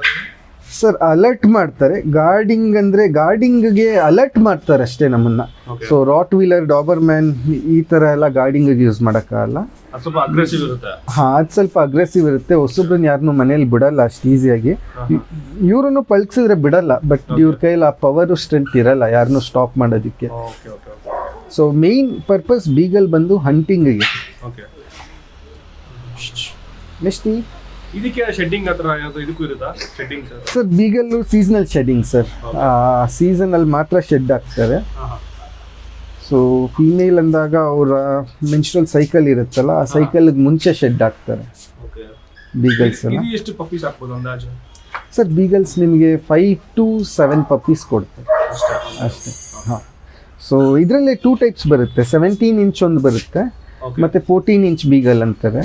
ಸರ್? ಅಲರ್ಟ್ ಮಾಡ್ತಾರೆ. ಗಾರ್ಡಿಂಗ್ಗೆ ಅಲರ್ಟ್ ಮಾಡ್ತಾರೆ ಅಷ್ಟೇ ನಮ್ಮನ್ನ. So Rottweiler, Dobermann ಈ ಥರ ಎಲ್ಲ ಗಾರ್ಡಿಂಗ್ಗೆ ಯೂಸ್ ಮಾಡೋಕ್ಕಾಗಲ್ಲ. ಸ್ವಲ್ಪ ಅಗ್ರೆಸಿವ್ ಇರುತ್ತೆ. ಹಾಂ, ಅದು ಸ್ವಲ್ಪ ಅಗ್ರೆಸಿವ್ ಇರುತ್ತೆ. ಹೊಸಬ್ರನ್ನ ಯಾರನ್ನೂ ಮನೇಲಿ ಬಿಡಲ್ಲ ಅಷ್ಟು ಈಸಿಯಾಗಿ. ಇವ್ರನ್ನು ಪಳಗಿಸಿದ್ರೆ ಬಿಡಲ್ಲ, ಬಟ್ ಇವ್ರ ಕೈಯಲ್ಲಿ ಆ ಪವರು ಸ್ಟ್ರೆಂತ್ ಇರಲ್ಲ ಯಾರನ್ನೂ ಸ್ಟಾಪ್ ಮಾಡೋದಕ್ಕೆ. ಸೊ ಮೇನ್ ಪರ್ಪಸ್ ಬೀಗಲ್ ಬಂದು ಹಂಟಿಂಗಿಗೆ. ನೆಕ್ಸ್ಟ್ ಇದಕ್ಕೆ ಶೆಡ್ಡಿಂಗ್ ಹತ್ರ ಏನಾದರೂ ಇದಕ್ಕೂ ಇರುತ್ತಾ shedding sir? Beagle seasonal shedding sir. ಸೀಸನಲ್ಲಿ ಮಾತ್ರ ಶೆಡ್ ಹಾಕ್ತಾರೆ. ಸೊ ಫೀಮೇಲ್ ಅಂದಾಗ ಅವರ ಮೆನ್ಸ್ಟ್ರಲ್ ಸೈಕಲ್ ಇರುತ್ತಲ್ಲ, ಆ ಸೈಕಲ್ಗೆ ಮುಂಚೆ ಶೆಡ್ ಹಾಕ್ತಾರೆ ಬೀಗಲ್ಸ್ ಎಲ್ಲ. ಎಷ್ಟು ಪಪ್ಪೀಸ್ ಹಾಕ್ಬೋದು ಅಂದಾಜು ಸರ್? ಬೀಗಲ್ಸ್ ನಿಮಗೆ 5 to 7 ಪಪ್ಪೀಸ್ ಕೊಡ್ತಾರೆ ಅಷ್ಟೇ. ಹಾಂ. ಸೊ ಇದರಲ್ಲೇ 2 ಟೈಪ್ಸ್ ಬರುತ್ತೆ. 17 ಇಂಚ್ ಒಂದು ಬರುತ್ತೆ, ಮತ್ತು 14 ಇಂಚ್ ಬೀಗಲ್ ಅಂತಾರೆ.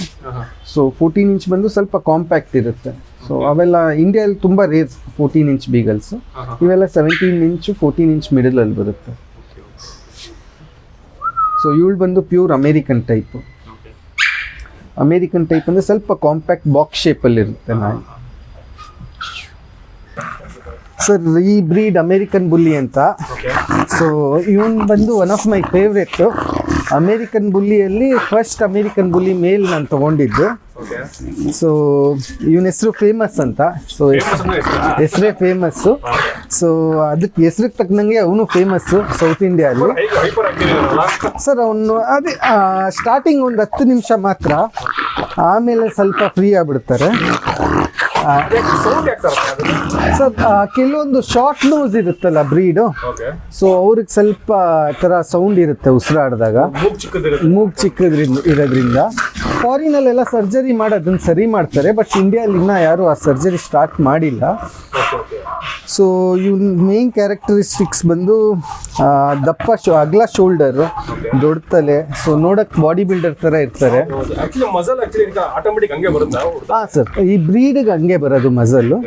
ಸೊ 14 ಇಂಚ್ ಬಂದು ಸ್ವಲ್ಪ ಕಾಂಪ್ಯಾಕ್ಟ್ ಇರುತ್ತೆ. ಸೊ ಅವೆಲ್ಲ ಇಂಡಿಯಾದಲ್ಲಿ ತುಂಬ ರೇರ್ 14 ಇಂಚ್ ಬೀಗಲ್ಸು. ಇವೆಲ್ಲ 17 ಇಂಚು 14 ಇಂಚ್ ಮಿಡಲಲ್ಲಿ ಬರುತ್ತೆ. ಸೊ ಇವಳು ಬಂದು pure American type. American type ಅಂದರೆ ಸ್ವಲ್ಪ ಕಾಂಪ್ಯಾಕ್ಟ್ ಬಾಕ್ಸ್ ಶೇಪಲ್ಲಿ ಇರುತ್ತೆ ನಾಯಿ. ಸರ್ ಈ ಬ್ರೀಡ್ ಅಮೇರಿಕನ್ ಬುಲ್ಲಿ ಅಂತ. ಸೊ ಇವನ್ ಬಂದು one of my favourite. American ಬುಲ್ಲಿಯಲ್ಲಿ ಫಸ್ಟ್ ಅಮೇರಿಕನ್ ಬುಲ್ಲಿ ಮೇಲ್ ನಾನು ತೊಗೊಂಡಿದ್ದು. ಸೊ ಇವನ ಹೆಸರು ಫೇಮಸ್ ಅಂತ. ಸೊ ಹೆಸರೇ ಫೇಮಸ್ಸು. ಸೊ ಅದಕ್ಕೆ ಹೆಸ್ರಿಗೆ ತಕ್ಕನಂಗೆ ಅವನು ಫೇಮಸ್ಸು ಸೌತ್ ಇಂಡಿಯಾದಲ್ಲಿ. ಸರ್ ಅವನು ಅದೇ ಸ್ಟಾರ್ಟಿಂಗ್ ಒಂದು 10 ನಿಮಿಷ ಮಾತ್ರ, ಆಮೇಲೆ ಸ್ವಲ್ಪ ಫ್ರೀ ಆಗಿಬಿಡ್ತಾರೆ. ಸೌಂಡ್ ಯಾಕೆ ಸರ್ ಸರ್ ಕೆಲವೊಂದು ಶಾರ್ಟ್ ನೋಸ್ ಇರುತ್ತಲ್ಲ ಬ್ರೀಡು, ಓಕೆ ಸೊ ಅವ್ರಿಗೆ ಸ್ವಲ್ಪ ಥರ ಸೌಂಡ್ ಇರುತ್ತೆ ಉಸಿರಾಡಿದಾಗ, ಮೂಗ್ ಚಿಕ್ಕದಿರುತ್ತೆ. ಮೂಗ್ ಚಿಕ್ಕದ್ರಿಂದ ಇರೋದ್ರಿಂದ. ಫಾರಿನಲ್ಲೆಲ್ಲ ಸರ್ಜರಿ ಮಾಡಿ ಅದನ್ನು ಸರಿ ಮಾಡ್ತಾರೆ, ಬಟ್ ಇಂಡಿಯಾದಲ್ಲಿ ಇನ್ನೂ ಯಾರು ಆ ಸರ್ಜರಿ ಸ್ಟಾರ್ಟ್ ಮಾಡಿಲ್ಲ. ಸೊ ಇವ್ನ ಮೇನ್ ಕ್ಯಾರೆಕ್ಟರಿಸ್ಟಿಕ್ಸ್ ಬಂದು ದಪ್ಪ ಅಗಲ ಶೋಲ್ಡರು, ದೊಡ್ಡ ತಲೆ, ಸೊ ನೋಡಕ್ ಬಾಡಿ ಬಿಲ್ಡರ್ ಥರ ಇರ್ತಾರೆ. ಆಕ್ಚುಲಿ ಮಸಲ್ ಆಕ್ಚುಲಿ ಆಟೋಮೆಟಿಕ್ ಹಂಗೆ ಬರುತ್ತಾ? ಹಾಂ ಸರ್, ಈ ಬ್ರೀಡ್ಗೆ ಹಂಗೆ ಬರೋದು ಮಸಲ್ಲು.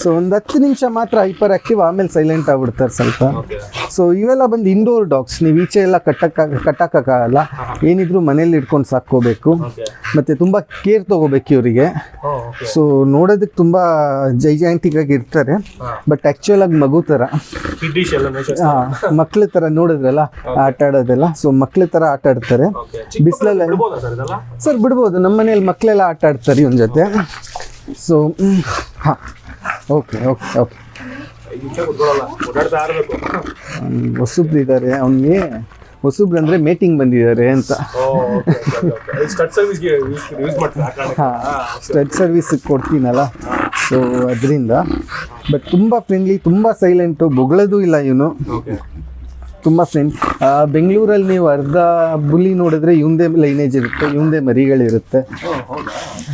ಸೊ ಒಂದು 10 ನಿಮಿಷ ಮಾತ್ರ ಹೈಪರ್ ಆಕ್ಟಿವ್, ಆಮೇಲೆ ಸೈಲೆಂಟ್ ಆಗ್ಬಿಡ್ತಾರೆ ಸ್ವಲ್ಪ. ಸೊ ಇವೆಲ್ಲ ಬಂದು ಇಂಡೋರ್ ಡಾಗ್ಸ್, ನೀವು ಈಚೆ ಎಲ್ಲ ಕಟ್ಟಕ್ಕಾಗಲ್ಲ, ಏನಿದ್ರು ಮನೇಲಿ ಇಟ್ಕೊಂಡು ಸಾಕೋಬೇಕು, ಮತ್ತು ತುಂಬ ಕೇರ್ ತೊಗೋಬೇಕು ಇವರಿಗೆ. ಸೊ ನೋಡೋದಕ್ಕೆ ತುಂಬ ಜೈಜಾಂಟಿಕ್ ಆಗಿ ಇರ್ತಾರೆ, ಬಟ್ ಆ್ಯಕ್ಚುಯಲ್ ಆಗಿ ಮಗು ಥರ, ಮಕ್ಳ ಥರ ನೋಡಿದ್ರಲ್ಲ ಆಟ ಆಡೋದೆಲ್ಲ, ಸೊ ಮಕ್ಳ ಥರ ಆಟ ಆಡ್ತಾರೆ ಬಿಸಿಲಲ್ಲಿ. ಸರ್ ಬಿಡ್ಬೋದು, ನಮ್ಮ ಮನೇಲಿ ಮಕ್ಕಳೆಲ್ಲ ಆಟ ಆಡ್ತಾರೆ ಇವನ ಜೊತೆ. ಸೊ ಹಾಂ, ಓಕೆ ಓಕೆ ಓಕೆ. ಹೊಸಬ್ರು ಇದ್ದಾರೆ, ಅವನಿಗೆ ಹೊಸಬ್ರು ಅಂದರೆ ಮೇಟಿಂಗ್ ಬಂದಿದ್ದಾರೆ ಅಂತ. ಹಾಂ, ಸ್ಟಡ್ ಸರ್ವಿಸಿಗೆ ಕೊಡ್ತೀನಲ್ಲ, ಸೊ ಅದರಿಂದ. ಬಟ್ ತುಂಬ ಫ್ರೆಂಡ್ಲಿ, ತುಂಬ ಸೈಲೆಂಟು, ಬೊಗಳೋದು ಇಲ್ಲ ಇವನು, ತುಂಬ ಫ್ರೆಂಡ್. ಬೆಂಗಳೂರಲ್ಲಿ ನೀವು ಅರ್ಧ ಬುಲಿ ನೋಡಿದ್ರೆ ಇವಂದೇ ಲೈನೇಜ್ ಇರುತ್ತೆ, ಇವಂದೇ ಮರಿಗಳಿರುತ್ತೆ.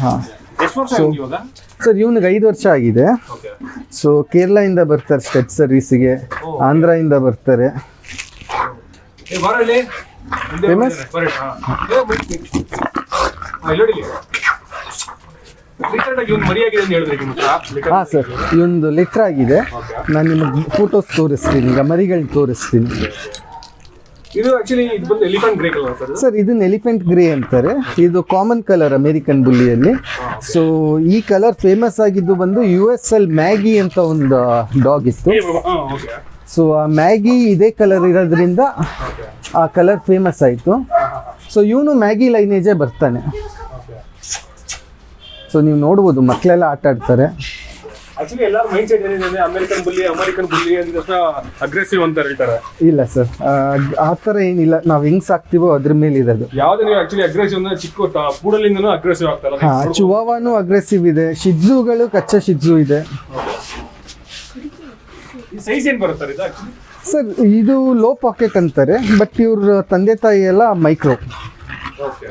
ಹಾಂ ಸರ್, ಇವನಿಗೆ 5 ವರ್ಷ ಆಗಿದೆ. ಸೊ ಕೇರಳದಿಂದ ಬರ್ತಾರೆ ಸ್ಟೆಡ್ ಸರ್ವಿಸಿಗೆ, ಆಂಧ್ರದಿಂದ ಬರ್ತಾರೆ. ಫೇಮಸ್. ಹಾಂ ಸರ್, ಇವೊಂದು ಲಿಟ್ರ್ ಆಗಿದೆ. ನಾನು ನಿಮಗೆ ಫೋಟೋಸ್ ತೋರಿಸ್ತೀನಿ, ಈಗ ಮರಿಗಳು ತೋರಿಸ್ತೀನಿ. ಇದು ಆಕ್ಚುಲಿ ಇದು ಬಂದು elephant grey colour sir. Sir ಇದನ್ನ ಎಲಿಫೆಂಟ್ ಗ್ರೇ ಅಂತಾರೆ. ಇದು ಕಾಮನ್ ಕಲರ್ ಅಮೆರಿಕನ್ ಬುಲ್ಲಿಯಲ್ಲಿ. ಸೊ ಈ ಕಲರ್ ಫೇಮಸ್ ಆಗಿದ್ದು ಬಂದು US ಅಲ್ಲಿ ಮ್ಯಾಗಿ ಅಂತ ಒಂದು ಡಾಗ್ ಇತ್ತು. ಸೊ ಆ ಮ್ಯಾಗಿ ಇದೇ ಕಲರ್ ಇರೋದ್ರಿಂದ ಆ ಕಲರ್ ಫೇಮಸ್ ಆಯಿತು. ಸೊ ಇವನು ಮ್ಯಾಗಿ ಲೈನೇಜೇ ಬರ್ತಾನೆ. ಸೊ ನೀವು ನೋಡ್ಬೋದು, ಮಕ್ಕಳೆಲ್ಲ ಆಟ ಆಡ್ತಾರೆ. ಆಕ್ಚುಲಿ ಎಲ್ಲರ ಮೈಂಡ್ ಸೆಟ್ ಏನಿದೆ, ಅಮೆರಿಕನ್ ಬುಲ್ಲಿ ಅಂದ್ರೆ ಅಗ್ರೆಸಿವ್ ಅಂತ ಹೇಳ್ತಾರೆ. ಇಲ್ಲ ಸರ್, ಆ ಥರ ಏನಿಲ್ಲ, ನಾವು ಹೆಂಗ್ ಸಾಕ್ತಿವೋ ಅದ್ರ ಮೇಲೆ ಇರೋದು. ಯಾವ್ದು ನೀವು ಆಕ್ಚುಲಿ ಅಗ್ರೆಸಿವ್ ಅಂದ್ರೆ ಚಿಕ್ಕ ಪೂಡಲಿಂದನೂ ಅಗ್ರೆಸಿವ್ ಆಗ್ತಾರಲ್ಲ. ಹಾಂ, ಚುವಾವಾನು ಅಗ್ರೆಸಿವ್ ಇದೆ, ಶಿಡ್ಜುಗಳು ಕಚ್ಚಾ ಶಿಡ್ಜು ಇದೆ. ಈ ಸೈಜ್ ಏನು ಬರುತ್ತೆ ಇದು ಆಕ್ಚುಲಿ? ಸರ್ ಇದು ಲೋ ಪಾಕೆಟ್ ಅಂತಾರೆ, ಬಟ್ ಇವ್ರ ತಂದೆ ತಾಯಿ ಎಲ್ಲ micro. Okay.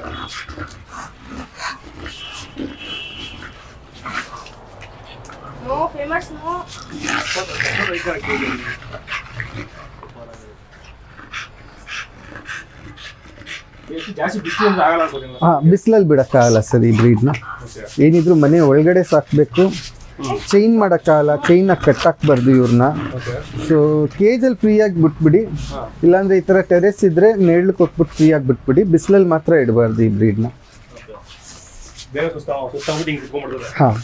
No, famous no. ಹಾಂ, ಬಿಸಿಲಲ್ಲಿ ಬಿಡೋಕ್ಕಾಗಲ್ಲ ಸರ್ ಈ ಬ್ರೀಡ್ನ. ಏನಿದ್ರು ಮನೆ ಒಳಗಡೆ ಸಾಕಬೇಕು, ಚೈನ್ ಮಾಡೋಕ್ಕಾಗಲ್ಲ, ಚೈನಾಗಿ ಕಟ್ಟಾಕ್ಬಾರ್ದು ಇವ್ರನ್ನ. ಸೊ ಕೇಜಲ್ಲಿ ಫ್ರೀಯಾಗಿ ಬಿಟ್ಬಿಡಿ, ಇಲ್ಲಾಂದರೆ ಈ ಥರ ಟೆರೆಸ್ ಇದ್ದರೆ ನೆರಳು ಕೊಟ್ಬಿಟ್ಟು ಫ್ರೀಯಾಗಿ ಬಿಟ್ಬಿಡಿ, ಬಿಸಿಲಲ್ಲಿ ಮಾತ್ರ ಇಡಬಾರ್ದು ಈ ಬ್ರೀಡ್ನ. ಹಾಂ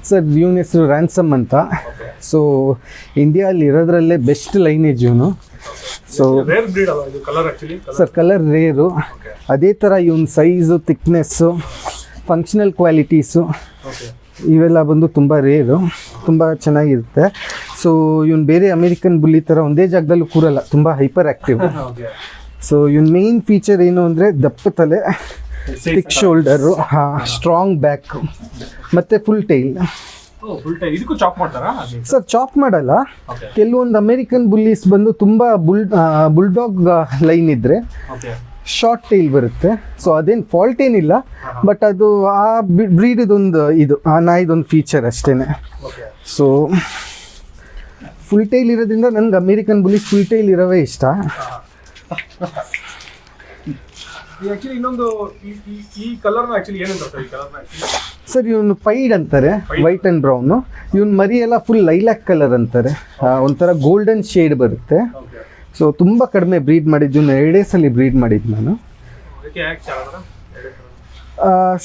ಸರ್, ಇವನ ಹೆಸರು ರ್ಯಾನ್ಸಮ್ ಅಂತ. ಸೊ ಇಂಡಿಯಾದಲ್ಲಿ ಇರೋದ್ರಲ್ಲೇ ಬೆಸ್ಟ್ ಲೈನೇಜ್ ಇವನು. ಸೊ ಸರ್ ಕಲರ್ ರೇರು, ಅದೇ ಥರ ಇವನ್ ಸೈಜು, ಥಿಕ್ನೆಸ್ಸು, ಫಂಕ್ಷನಲ್ ಕ್ವಾಲಿಟೀಸು ಇವೆಲ್ಲ ಬಂದು ತುಂಬ ರೇರು, ತುಂಬ ಚೆನ್ನಾಗಿರುತ್ತೆ. ಸೊ ಇವನು ಬೇರೆ ಅಮೇರಿಕನ್ ಬುಲ್ಲಿ ಥರ ಒಂದೇ ಜಾಗದಲ್ಲೂ ಕೂರಲ್ಲ, ತುಂಬ ಹೈಪರ್ ಆ್ಯಕ್ಟಿವ್. ಸೊ ಇವನ್ ಮೇನ್ ಫೀಚರ್ ಏನು ಅಂದರೆ ದಪ್ಪ ತಲೆ, ಥಿಕ್ ಶೋಲ್ಡರು, ಹಾಂ, ಸ್ಟ್ರಾಂಗ್ ಬ್ಯಾಕ್, ಮತ್ತು ಫುಲ್ ಟೈಲ್. ಸರ್ ಚಾಪ್ ಮಾಡಲ್ಲ. ಕೆಲವೊಂದು ಅಮೇರಿಕನ್ ಬುಲ್ಲೀಸ್ ಬಂದು ತುಂಬ ಬುಲ್ಡಾಗ್ ಲೈನ್ ಇದ್ದರೆ ಶಾರ್ಟ್ ಟೈಲ್ ಬರುತ್ತೆ. ಸೊ ಅದೇನು ಫಾಲ್ಟ್ ಏನಿಲ್ಲ, ಬಟ್ ಅದು ಆ ಬ್ರೀಡದೊಂದು ಇದು, ಆ ನಾಯಿದೊಂದು ಫೀಚರ್ ಅಷ್ಟೇ. ಸೊ ಫುಲ್ ಟೈಲ್ ಇರೋದ್ರಿಂದ ನನಗೆ ಅಮೇರಿಕನ್ ಬುಲ್ಲೀಸ್ ಫುಲ್ ಟೈಲ್ ಇರೋವೇ ಇಷ್ಟ. ಇನ್ನೊಂದು ಈ ಕಲರ್ನ ಆಕ್ಚುಲಿ ಏನಂತ ಈ ಕಲರ್ನ ಸರ್ ಇವನು ಪೈಡ್ ಅಂತಾರೆ, ವೈಟ್ ಆ್ಯಂಡ್ ಬ್ರೌನು. ಇವನ್ ಮರಿ ಎಲ್ಲ ಫುಲ್ ಲೈಲಾಕ್ ಕಲರ್ ಅಂತಾರೆ, ಒಂಥರ ಗೋಲ್ಡನ್ ಶೇಡ್ ಬರುತ್ತೆ. ಸೊ ತುಂಬ ಕಡಿಮೆ ಬ್ರೀಡ್ ಮಾಡಿದ್ದು, 2 ಡೇಸಲ್ಲಿ ಬ್ರೀಡ್ ಮಾಡಿದ್ದು ನಾನು.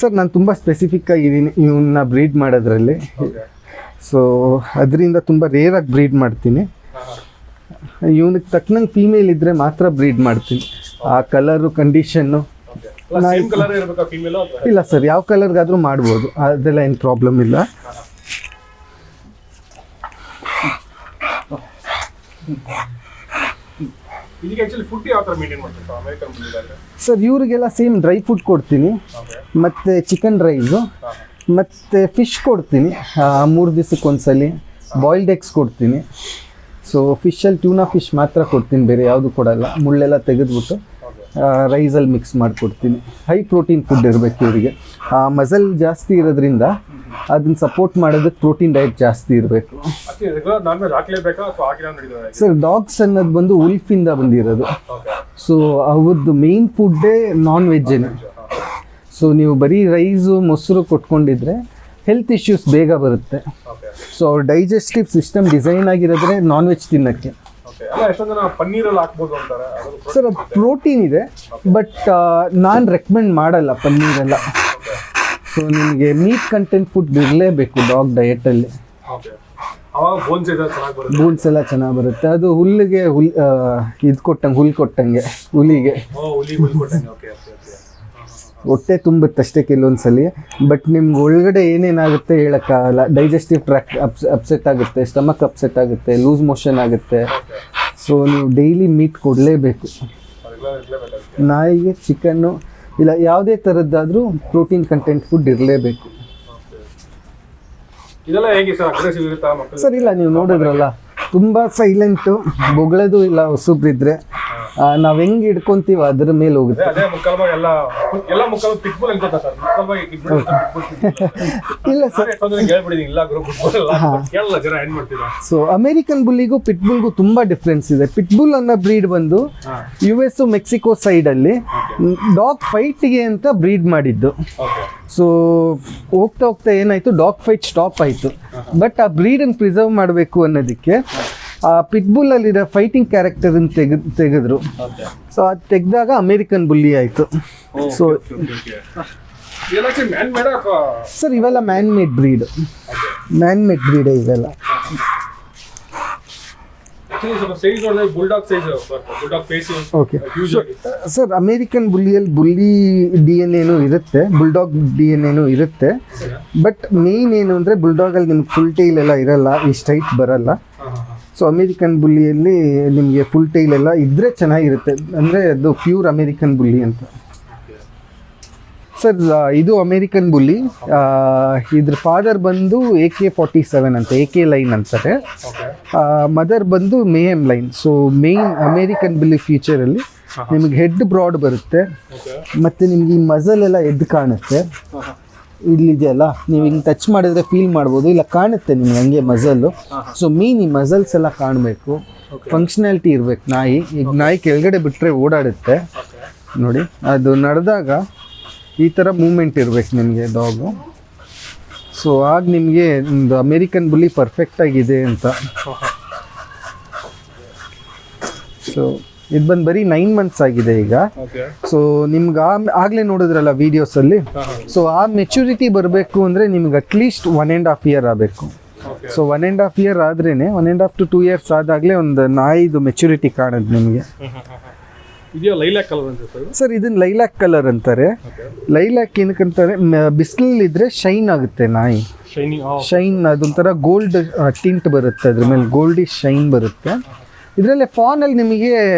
ಸರ್ ನಾನು ತುಂಬ ಸ್ಪೆಸಿಫಿಕ್ ಆಗಿದ್ದೀನಿ ಇವನ್ನ ಬ್ರೀಡ್ ಮಾಡೋದ್ರಲ್ಲಿ. ಸೊ ಅದರಿಂದ ತುಂಬ ರೇರಾಗಿ ಬ್ರೀಡ್ ಮಾಡ್ತೀನಿ. ಇವನಿಗೆ ತಕ್ಕನಂಗೆ ಫೀಮೇಲ್ ಇದ್ದರೆ ಮಾತ್ರ ಬ್ರೀಡ್ ಮಾಡ್ತೀನಿ. ಆ ಕಲರು, ಕಂಡೀಷನ್ನು ಇಲ್ಲ ಸರ್, ಯಾವ ಕಲರ್ಗಾದರೂ ಮಾಡ್ಬೋದು, ಅದೆಲ್ಲ ಏನು ಪ್ರಾಬ್ಲಮ್ ಇಲ್ಲ. ಸರ್ ಇವರಿಗೆಲ್ಲ ಸೇಮ್ ಡ್ರೈ ಫುಡ್ ಕೊಡ್ತೀನಿ, ಮತ್ತು ಚಿಕನ್ ರೈಸು, ಮತ್ತು ಫಿಶ್ ಕೊಡ್ತೀನಿ 3 ದಿವಸಕ್ಕೆ ಒಂದ್ಸಲಿ. ಬಾಯ್ಲ್ಡ್ ಎಗ್ಸ್ ಕೊಡ್ತೀನಿ. ಸೊ ಫಿಶಲ್ಲಿ ಟ್ಯೂನಾ ಫಿಶ್ ಮಾತ್ರ ಕೊಡ್ತೀನಿ, ಬೇರೆ ಯಾವುದು ಕೊಡಲ್ಲ. ಮುಳ್ಳೆಲ್ಲ ತೆಗೆದ್ಬಿಟ್ಟು ರೈಸಲ್ಲಿ ಮಿಕ್ಸ್ ಮಾಡಿಕೊಡ್ತೀನಿ. ಹೈ ಪ್ರೋಟೀನ್ ಫುಡ್ ಇರಬೇಕು ಇವರಿಗೆ. ಮಸಲ್ ಜಾಸ್ತಿ ಇರೋದ್ರಿಂದ ಅದನ್ನ ಸಪೋರ್ಟ್ ಮಾಡೋದಕ್ಕೆ ಪ್ರೋಟೀನ್ ಡಯಟ್ ಜಾಸ್ತಿ ಇರಬೇಕು. ಸರ್ ಡಾಗ್ಸ್ ಅನ್ನೋದು ಬಂದು ಉಲ್ಫಿಂದ ಬಂದಿರೋದು. ಸೊ ಅವ್ರದ್ದು ಮೇನ್ ಫುಡ್ಡೇ ನಾನ್ ವೆಜ್ಜೇನೆ. ಸೊ ನೀವು ಬರೀ ರೈಸು ಮೊಸರು ಕೊಟ್ಕೊಂಡಿದ್ರೆ ಹೆಲ್ತ್ ಇಶ್ಯೂಸ್ ಬೇಗ ಬರುತ್ತೆ. ಸೊ ಅವ್ರ ಡೈಜೆಸ್ಟಿವ್ ಸಿಸ್ಟಮ್ ಡಿಸೈನ್ ಆಗಿರೋದ್ರೆ ನಾನ್ ವೆಜ್ ತಿನ್ನೋಕ್ಕೆ. ಸರ್ ಅದು ಪ್ರೋಟೀನ್ ಇದೆ, ಬಟ್ ನಾನು ರೆಕಮೆಂಡ್ ಮಾಡಲ್ಲ ಪನ್ನೀರೆಲ್ಲ. ಸೊ ನಿಮಗೆ ಮೀಟ್ ಕಂಟೆಂಟ್ ಫುಡ್ ಇರಲೇಬೇಕು ಡಾಗ್ ಡಯಟಲ್ಲಿ. ಬೋನ್ಸ್ ಎಲ್ಲ ಚೆನ್ನಾಗಿ ಬರುತ್ತೆ. ಅದು ಹುಲ್ಲಿಗೆ ಇದು ಕೊಟ್ಟಂಗೆ, ಹುಲ್ಲು ಕೊಟ್ಟಂಗೆ ಹುಲಿಗೆ ಹೊಟ್ಟೆ ತುಂಬುತ್ತೆ ಅಷ್ಟೇ ಕೆಲವೊಂದ್ಸಲಿ. ಬಟ್ ನಿಮ್ಗೆ ಒಳಗಡೆ ಏನೇನಾಗುತ್ತೆ ಹೇಳೋಕ್ಕಾಗಲ್ಲ. ಡೈಜೆಸ್ಟಿವ್ ಟ್ರ್ಯಾಕ್ ಅಪ್ಸೆಟ್ ಆಗುತ್ತೆ, ಸ್ಟಮಕ್ ಅಪ್ಸೆಟ್ ಆಗುತ್ತೆ, ಲೂಸ್ ಮೋಷನ್ ಆಗುತ್ತೆ. ಸೊ ನೀವು ಡೈಲಿ ಮೀಟ್ ಕೊಡಲೇಬೇಕು. ನಾಯಿಗೆ ಚಿಕನ್ನು ಇಲ್ಲ ಯಾವುದೇ ಥರದ್ದಾದರೂ ಪ್ರೋಟೀನ್ ಕಂಟೆಂಟ್ ಫುಡ್ ಇರಲೇಬೇಕು. ಸರ್ ಇಲ್ಲ, ನೀವು ನೋಡಿದ್ರಲ್ಲ ತುಂಬ ಸೈಲೆಂಟು, ಬೊಗಳೋದು ಇಲ್ಲ. ಹೊಸಬ್ರಿದ್ರೆ ನಾವು ಹೆಂಗೆ ಹಿಡ್ಕೊಂತೀವಿ ಅದ್ರ ಮೇಲೆ ಹೋಗುತ್ತೆ. ಇಲ್ಲ ಸರ್, ಸೊ ಅಮೇರಿಕನ್ ಬುಲ್ಲಿಗೂ ಪಿಟ್ಬುಲ್ಗೂ ತುಂಬ ಡಿಫ್ರೆನ್ಸ್ ಇದೆ. ಪಿಟ್ಬುಲ್ ಅನ್ನೋ ಬ್ರೀಡ್ ಬಂದು US ಮೆಕ್ಸಿಕೋ ಸೈಡಲ್ಲಿ ಡಾಗ್ ಫೈಟ್ಗೆ ಅಂತ ಬ್ರೀಡ್ ಮಾಡಿದ್ದು. ಸೊ ಹೋಗ್ತಾ ಹೋಗ್ತಾ ಏನಾಯಿತು, ಡಾಗ್ ಫೈಟ್ ಸ್ಟಾಪ್ ಆಯಿತು. ಬಟ್ ಆ ಬ್ರೀಡನ್ನು ಪ್ರಿಸರ್ವ್ ಮಾಡಬೇಕು ಅನ್ನೋದಕ್ಕೆ ಆ ಪಿಟ್ಬುಲ್ಲಲ್ಲಿರೋ ಫೈಟಿಂಗ್ ಕ್ಯಾರೆಕ್ಟರನ್ನು ತೆಗೆದ್ರು. ಸೊ ಅದು ತೆಗೆದಾಗ ಅಮೇರಿಕನ್ ಬುಲ್ಲಿ ಆಯಿತು. ಸೊ ಸರ್ ಇವೆಲ್ಲ ಮ್ಯಾನ್ ಮೇಡ್ ಬ್ರೀಡ್ ಇವೆಲ್ಲ. ಓಕೆ ಸರ್, ಅಮೇರಿಕನ್ ಬುಲ್ಲಿಯಲ್ಲಿ ಬುಲ್ಲಿ DNA ಇರುತ್ತೆ, ಬುಲ್ಡಾಗ್ DNA ಇರುತ್ತೆ. ಬಟ್ ಮೇನ್ ಏನು ಅಂದರೆ ಬುಲ್ಡಾಗಲ್ಲಿ ನಿಮ್ಗೆ ಫುಲ್ ಟೈಲ್ ಎಲ್ಲ ಇರಲ್ಲ, ಇಷ್ಟು ಹೈಟ್ ಬರಲ್ಲ. ಸೊ ಅಮೇರಿಕನ್ ಬುಲ್ಲಿಯಲ್ಲಿ ನಿಮಗೆ ಫುಲ್ ಟೈಲ್ ಎಲ್ಲ ಇದ್ದರೆ ಚೆನ್ನಾಗಿರುತ್ತೆ. ಅಂದರೆ ಅದು ಪ್ಯೂರ್ ಅಮೇರಿಕನ್ ಬುಲ್ಲಿ ಅಂತ. ಸರ್ ಇದು ಅಮೇರಿಕನ್ ಬುಲ್ಲಿ. ಇದ್ರ ಫಾದರ್ ಬಂದು AK-47 ಅಂತ, AK ಲೈನ್ ಅಂತಾರೆ. ಮದರ್ ಬಂದು ಮೇಯಮ್ ಲೈನ್. ಸೊ ಮೇನ್ ಅಮೇರಿಕನ್ ಬುಲ್ಲಿ ಫ್ಯೂಚರಲ್ಲಿ ನಿಮಗೆ ಹೆಡ್ ಬ್ರಾಡ್ ಬರುತ್ತೆ, ಮತ್ತು ನಿಮ್ಗೆ ಈ ಮಸಲ್ ಎಲ್ಲ ಎದ್ದು ಕಾಣುತ್ತೆ. ಇಲ್ಲಿದೆಯಲ್ಲ, ನೀವು ಹಿಂಗೆ ಟಚ್ ಮಾಡಿದ್ರೆ ಫೀಲ್ ಮಾಡ್ಬೋದು, ಇಲ್ಲ ಕಾಣುತ್ತೆ ನಿಮ್ಗೆ ಹಂಗೆ ಮಸಲ್ಲು. ಸೊ ಮೇನ್ ಈ ಮಸಲ್ಸ್ ಎಲ್ಲ ಕಾಣಬೇಕು, ಫಂಕ್ಷನಾಲಿಟಿ ಇರಬೇಕು. ಈಗ ನಾಯಿ ಕೆಳಗಡೆ ಬಿಟ್ಟರೆ ಓಡಾಡುತ್ತೆ ನೋಡಿ, ಅದು ನಡೆದಾಗ ಈ ಥರ ಮೂಮೆಂಟ್ ಇರಬೇಕು ನಿಮಗೆ ಡಾಗು. ಸೊ ಆಗ ನಿಮಗೆ ಒಂದು ಅಮೇರಿಕನ್ ಬುಲ್ಲಿ ಪರ್ಫೆಕ್ಟಾಗಿದೆ ಅಂತ. ಸೊ ಇದು ಬಂದು ಬರೀ 9 months ಆಗಿದೆ ಈಗ. ಸೊ ನಿಮ್ಗೆ ಆಗಲೇ ನೋಡಿದ್ರಲ್ಲ ವೀಡಿಯೋಸಲ್ಲಿ. ಸೊ ಆ ಮೆಚುರಿಟಿ ಬರಬೇಕು ಅಂದರೆ ನಿಮ್ಗೆ ಅಟ್ಲೀಸ್ಟ್ 1.5 year ಆಗಬೇಕು. ಸೊ 1.5 year ಆದ್ರೇ 1.5 to 2 years ಆದಾಗಲೇ ಒಂದು ನಾಯಿದು ಮೆಚುರಿಟಿ ಕಾಣುತ್ತೆ ನಿಮಗೆ. ಸರ್ ಇದನ್ನ ಲೈಲಾಕ್ ಕಲರ್ ಅಂತಾರೆ. ಲೈಲಾಕ್ ಏನಕ್ಕಂತಾರೆ, ಬಿಸಿಲಲ್ಲಿದ್ದರೆ ಶೈನ್ ಆಗುತ್ತೆ ನಾಯಿ. ಶೈನ್ ಅದೊಂಥರ ಗೋಲ್ಡ್ ಟಿಂಟ್ ಬರುತ್ತೆ, ಅದ್ರ ಮೇಲೆ ಗೋಲ್ಡಿಶ್ ಶೈನ್ ಬರುತ್ತೆ. ಇದರಲ್ಲಿ ಫಾನಲ್ಲಿ ನಿಮಗೆ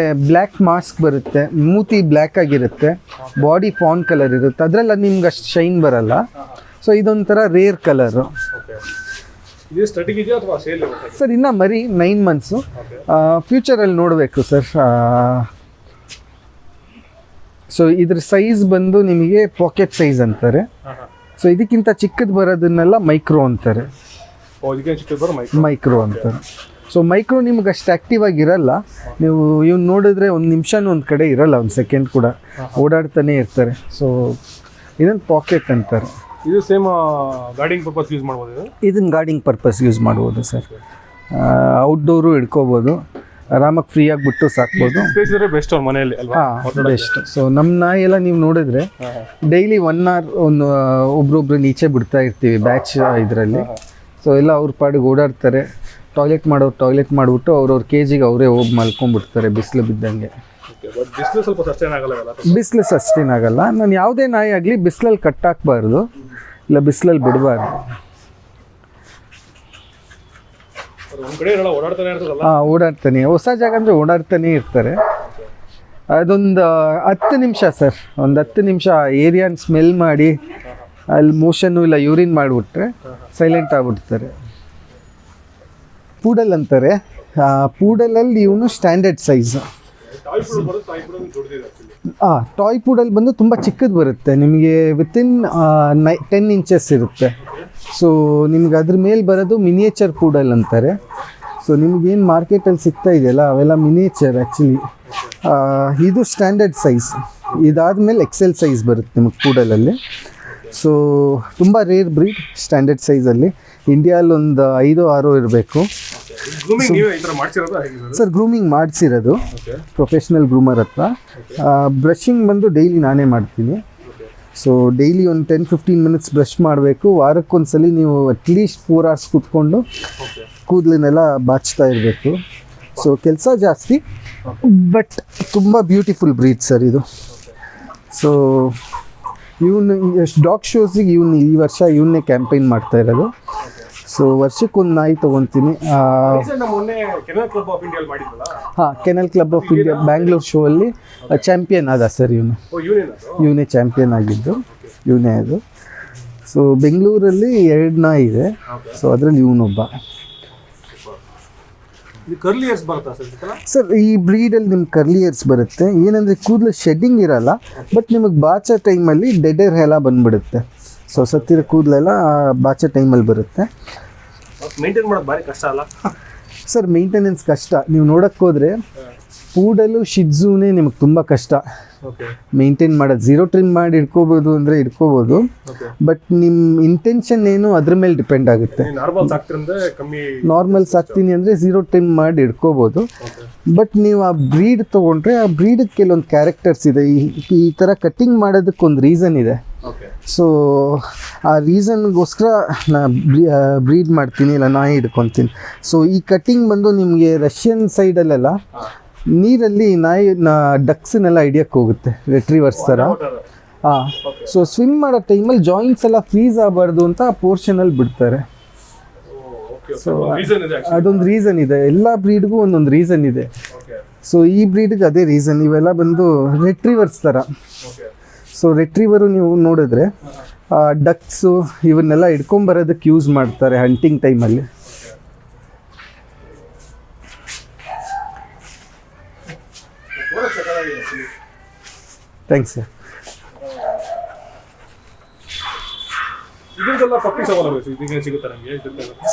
ಬ್ಲ್ಯಾಕ್ ಮಾಸ್ಕ್ ಬರುತ್ತೆ, ಮೂತಿ ಬ್ಲ್ಯಾಕ್ ಆಗಿರುತ್ತೆ, ಬಾಡಿ ಫಾನ್ ಕಲರ್ ಇರುತ್ತೆ. ಅದರಲ್ಲಿ ನಿಮ್ಗೆ ಅಷ್ಟು ಶೈನ್ ಬರಲ್ಲ. ಸೊ ಇದೊಂಥರ ರೇರ್ ಕಲರು. ಸರ್ ಇನ್ನು ಮರಿ 9 months. ಫ್ಯೂಚರಲ್ಲಿ ನೋಡಬೇಕು ಸರ್. ಸೊ ಇದ್ರ ಸೈಜ್ ಬಂದು ನಿಮಗೆ ಪಾಕೆಟ್ ಸೈಜ್ ಅಂತಾರೆ. ಸೊ ಇದಕ್ಕಿಂತ ಚಿಕ್ಕದು ಬರೋದನ್ನೆಲ್ಲ ಮೈಕ್ರೋ ಅಂತಾರೆ. ಮೈಕ್ರೋ ಅಂತಾರೆ. ಸೊ ಮೈಕ್ರೋ ನಿಮ್ಗೆ ಅಷ್ಟು ಆ್ಯಕ್ಟಿವ್ ಆಗಿರಲ್ಲ. ನೀವು ಇವ್ನು ನೋಡಿದ್ರೆ ಒಂದು ನಿಮಿಷನೂ ಒಂದು ಕಡೆ ಇರಲ್ಲ, ಒಂದು ಸೆಕೆಂಡ್ ಕೂಡ ಓಡಾಡ್ತಾನೆ ಇರ್ತಾರೆ. ಸೊ ಇದನ್ನು ಪಾಕೆಟ್ ಅಂತಾರೆ. ಇದು ಸೇಮ್ ಗಾರ್ಡಿಂಗ್ ಪರ್ಪಸ್ ಯೂಸ್ ಮಾಡ್ಬೋದು. ಇದನ್ನು ಗಾರ್ಡಿಂಗ್ ಪರ್ಪಸ್ ಯೂಸ್ ಮಾಡ್ಬೋದು ಸರ್. ಔಟ್ಡೋರು ಹಿಡ್ಕೋಬೋದು, ಆರಾಮಾಗಿ ಫ್ರೀ ಆಗಿಬಿಟ್ಟು ಸಾಕ್ಬೋದು. ಬೆಸ್ಟ್ ಅವ್ರ ಮನೆಯಲ್ಲಿ ಅಲ್ವಾ? ಬೆಸ್ಟ್. ಸೊ ನಮ್ಮ ನಾಯಿ ಎಲ್ಲ ನೀವು ನೋಡಿದ್ರೆ ಡೈಲಿ 1 hour ಒಬ್ರೊಬ್ರು ಈಚೆ ಬಿಡ್ತಾ ಇರ್ತೀವಿ ಬ್ಯಾಚ್ ಇದರಲ್ಲಿ. ಸೊ ಎಲ್ಲ ಅವ್ರ ಪಾಡಿಗೆ ಓಡಾಡ್ತಾರೆ. ಟಾಯ್ಲೆಟ್ ಮಾಡಿಬಿಟ್ಟು ಅವ್ರವ್ರ ಕೇಜಿಗೆ ಅವರೇ ಹೋಗಿ ಮಲ್ಕೊಂಡ್ಬಿಡ್ತಾರೆ ಬಿಸಿಲು ಬಿದ್ದಂಗೆ. ಬಿಸಿಲು ಸಸ್ಟೈನ್ ಆಗಲ್ಲ. ನಾನು ಯಾವುದೇ ನಾಯಿ ಆಗಲಿ ಬಿಸಿಲಲ್ಲಿ ಕಟ್ಟಾಕಬಾರ್ದು, ಇಲ್ಲ ಬಿಸಿಲಲ್ಲಿ ಬಿಡಬಾರ್ದು. ಓಡಾಡ್ತಾನೆ, ಹೊಸ ಜಾಗ ಅಂದರೆ ಓಡಾಡ್ತಾನೆ ಇರ್ತಾರೆ. ಅದೊಂದು 10 ನಿಮಿಷ ಸರ್, ಒಂದು 10 ನಿಮಿಷ ಏರಿಯಾನ ಸ್ಮೆಲ್ ಮಾಡಿ ಅಲ್ಲಿ ಮೋಷನ್ನು ಇಲ್ಲ ಯೂರಿನ್ ಮಾಡಿಬಿಟ್ರೆ ಸೈಲೆಂಟ್ ಆಗ್ಬಿಡ್ತಾರೆ. ಪೂಡಲ್ ಅಂತಾರೆ. ಪೂಡಲಲ್ಲಿ ಇವನು ಸ್ಟ್ಯಾಂಡರ್ಡ್ ಸೈಜ್. ಟಾಯ್ ಪೂಡಲ್ ಬಂದು ತುಂಬ ಚಿಕ್ಕದು ಬರುತ್ತೆ ನಿಮಗೆ, ವಿತಿನ್ 10 ಇಂಚಸ್ ಇರುತ್ತೆ. ಸೊ ನಿಮ್ಗೆ ಅದ್ರ ಮೇಲೆ ಬರೋದು ಮಿನಿಯೇಚರ್ ಪೂಡಲ್ ಅಂತಾರೆ. ಸೊ ನಿಮಗೇನು ಮಾರ್ಕೆಟಲ್ಲಿ ಸಿಗ್ತಾ ಇದೆಯಲ್ಲ ಅವೆಲ್ಲ ಮಿನಿಯೇಚರ್ ಆ್ಯಕ್ಚುಲಿ. ಇದು ಸ್ಟ್ಯಾಂಡರ್ಡ್ ಸೈಜ್. ಇದಾದಮೇಲೆ ಎಕ್ಸೆಲ್ ಸೈಜ್ ಬರುತ್ತೆ ನಿಮಗೆ ಪೂಡಲಲ್ಲಿ. ಸೊ ತುಂಬ ರೇರ್ ಬ್ರೀಡ್ ಸ್ಟ್ಯಾಂಡರ್ಡ್ ಸೈಜಲ್ಲಿ. ಇಂಡಿಯಾದಲ್ಲಿ ಒಂದು 5-6 ಇರಬೇಕು. ಸರ್ ಗ್ರೂಮಿಂಗ್ ಮಾಡಿಸಿರೋದು ಪ್ರೊಫೆಷ್ನಲ್ ಗ್ರೂಮರ್ ಹತ್ರ. ಬ್ರಷಿಂಗ್ ಬಂದು ಡೈಲಿ ನಾನೇ ಮಾಡ್ತೀನಿ. ಸೊ ಡೈಲಿ ಒಂದು 10-15 ಮಿನಿಟ್ಸ್ ಬ್ರಷ್ ಮಾಡಬೇಕು. ವಾರಕ್ಕೊಂದ್ಸಲಿ ನೀವು ಅಟ್ಲೀಸ್ಟ್ 4 hours ಕೂತ್ಕೊಂಡು ಕೂದಲನ್ನೆಲ್ಲ ಬಾಚ್ತಾ ಇರಬೇಕು. ಸೊ ಕೆಲಸ ಜಾಸ್ತಿ, ಬಟ್ ತುಂಬ ಬ್ಯೂಟಿಫುಲ್ ಬ್ರೀಡ್ ಸರ್ ಇದು. ಸೊ ಇವನು ಡಾಗ್ ಶೋಸಿಗೆ ಈ ವರ್ಷ ಇವನ್ನೇ ಕ್ಯಾಂಪೇನ್ ಮಾಡ್ತಾ ಇರೋದು. ಸೊ ವರ್ಷಕ್ಕೊಂದು ನಾಯಿ ತೊಗೊತೀನಿ. ಹಾಂ, kennel club of India Bangalore show ಅಲ್ಲಿ ಚಾಂಪಿಯನ್ ಆದ ಸರ್ ಇವನು. ಇವನೇ ಚಾಂಪಿಯನ್ ಆಗಿದ್ದು, ಇವನೇ ಅದು. ಸೊ ಬೆಂಗಳೂರಲ್ಲಿ 2 ನಾಯಿ ಇದೆ. ಸೊ ಅದರಲ್ಲಿ ಇವನೊಬ್ಬ. ಸರ್ ಈ ಬ್ರೀಡಲ್ಲಿ ನಿಮ್ಗೆ ಕರ್ಲಿ ಏರ್ಸ್ ಬರುತ್ತೆ. ಏನಂದರೆ ಕೂದಲು ಶೆಡ್ಡಿಂಗ್ ಇರಲ್ಲ, ಬಟ್ ನಿಮಗೆ ಬಾಚೋ ಟೈಮಲ್ಲಿ ಡೆಡ್ ಏರ್ ಎಲ್ಲ ಬಂದುಬಿಡುತ್ತೆ. ಸೊ ಸತ್ತಿರೋ ಕೂದಲೆಲ್ಲ ಬಾಚೋ ಟೈಮಲ್ಲಿ ಬರುತ್ತೆ. ಮೇಂಟೈನ್ ಮಾಡೋದು ಭಾರಿ ಕಷ್ಟ ಅಲ್ಲ ಸರ್? ಮೇಂಟೆನೆನ್ಸ್ ಕಷ್ಟ. ನೀವು ನೋಡೋಕ್ಕೆ ಹೋದರೆ ಪೂಡಲು ಶಿಡ್ಝೂನೇ ನಿಮಗೆ ತುಂಬ ಕಷ್ಟ ಮೇಂಟೈನ್ ಮಾಡೋದು. 0 ಟ್ರಿಮ್ ಮಾಡಿ ಇಟ್ಕೋಬೋದು ಅಂದರೆ ಇಟ್ಕೋಬೋದು, ಬಟ್ ನಿಮ್ಮ ಇಂಟೆನ್ಷನ್ ಏನು ಅದ್ರ ಮೇಲೆ ಡಿಪೆಂಡ್ ಆಗುತ್ತೆ. ನಾರ್ಮಲ್ ಸಾಕ್ತೀನಿ ಅಂದರೆ 0 ಟ್ರಿಮ್ ಮಾಡಿ ಇಟ್ಕೋಬೋದು, ಬಟ್ ನೀವು ಆ ಬ್ರೀಡ್ ತೊಗೊಂಡ್ರೆ ಆ ಬ್ರೀಡಿಗೆ ಕೆಲವೊಂದು ಕ್ಯಾರೆಕ್ಟರ್ಸ್ ಇದೆ. ಈ ಥರ ಕಟ್ಟಿಂಗ್ ಮಾಡೋದಕ್ಕೊಂದು ರೀಸನ್ ಇದೆ. ಸೊ ಆ ರೀಸನ್ಗೋಸ್ಕರ ನಾ ಬ್ರೀಡ್ ಮಾಡ್ತೀನಿ, ಇಲ್ಲ ನಾಯಿ ಹಿಡ್ಕೊತೀನಿ. ಸೊ ಈ ಕಟ್ಟಿಂಗ್ ಬಂದು ನಿಮಗೆ ರಷ್ಯನ್ ಸೈಡಲ್ಲೆಲ್ಲ ನೀರಲ್ಲಿ ಡಕ್ಸನ್ನೆಲ್ಲ ಹಿಡಿಯೋಕ್ಕೆ ಹೋಗುತ್ತೆ, ರೆಟ್ರಿವರ್ಸ್ ಥರ. ಹಾಂ, ಸೊ ಸ್ವಿಮ್ ಮಾಡೋ ಟೈಮಲ್ಲಿ ಜಾಯಿಂಟ್ಸ್ ಎಲ್ಲ ಫ್ರೀಸ್ ಆಗಬಾರ್ದು ಅಂತ ಆ ಪೋರ್ಷನಲ್ಲಿ ಬಿಡ್ತಾರೆ. ಸೊ ಅದೊಂದು ರೀಸನ್ ಇದೆ. ಎಲ್ಲ ಬ್ರೀಡ್ಗೂ ಒಂದೊಂದು ರೀಸನ್ ಇದೆ. ಸೊ ಈ ಬ್ರೀಡ್ಗೆ ಅದೇ ರೀಸನ್. ಇವೆಲ್ಲ ಬಂದು ರೆಟ್ರಿವರ್ಸ್ ಥರ. ಸೊ ರೆಟ್ರಿವರು ನೀವು ನೋಡಿದ್ರೆ ಡಕ್ಸು ಇವನ್ನೆಲ್ಲ ಹಿಡ್ಕೊಂಬರೋದಕ್ಕೆ ಯೂಸ್ ಮಾಡ್ತಾರೆ ಹಂಟಿಂಗ್ ಟೈಮಲ್ಲಿ. Thanks sir.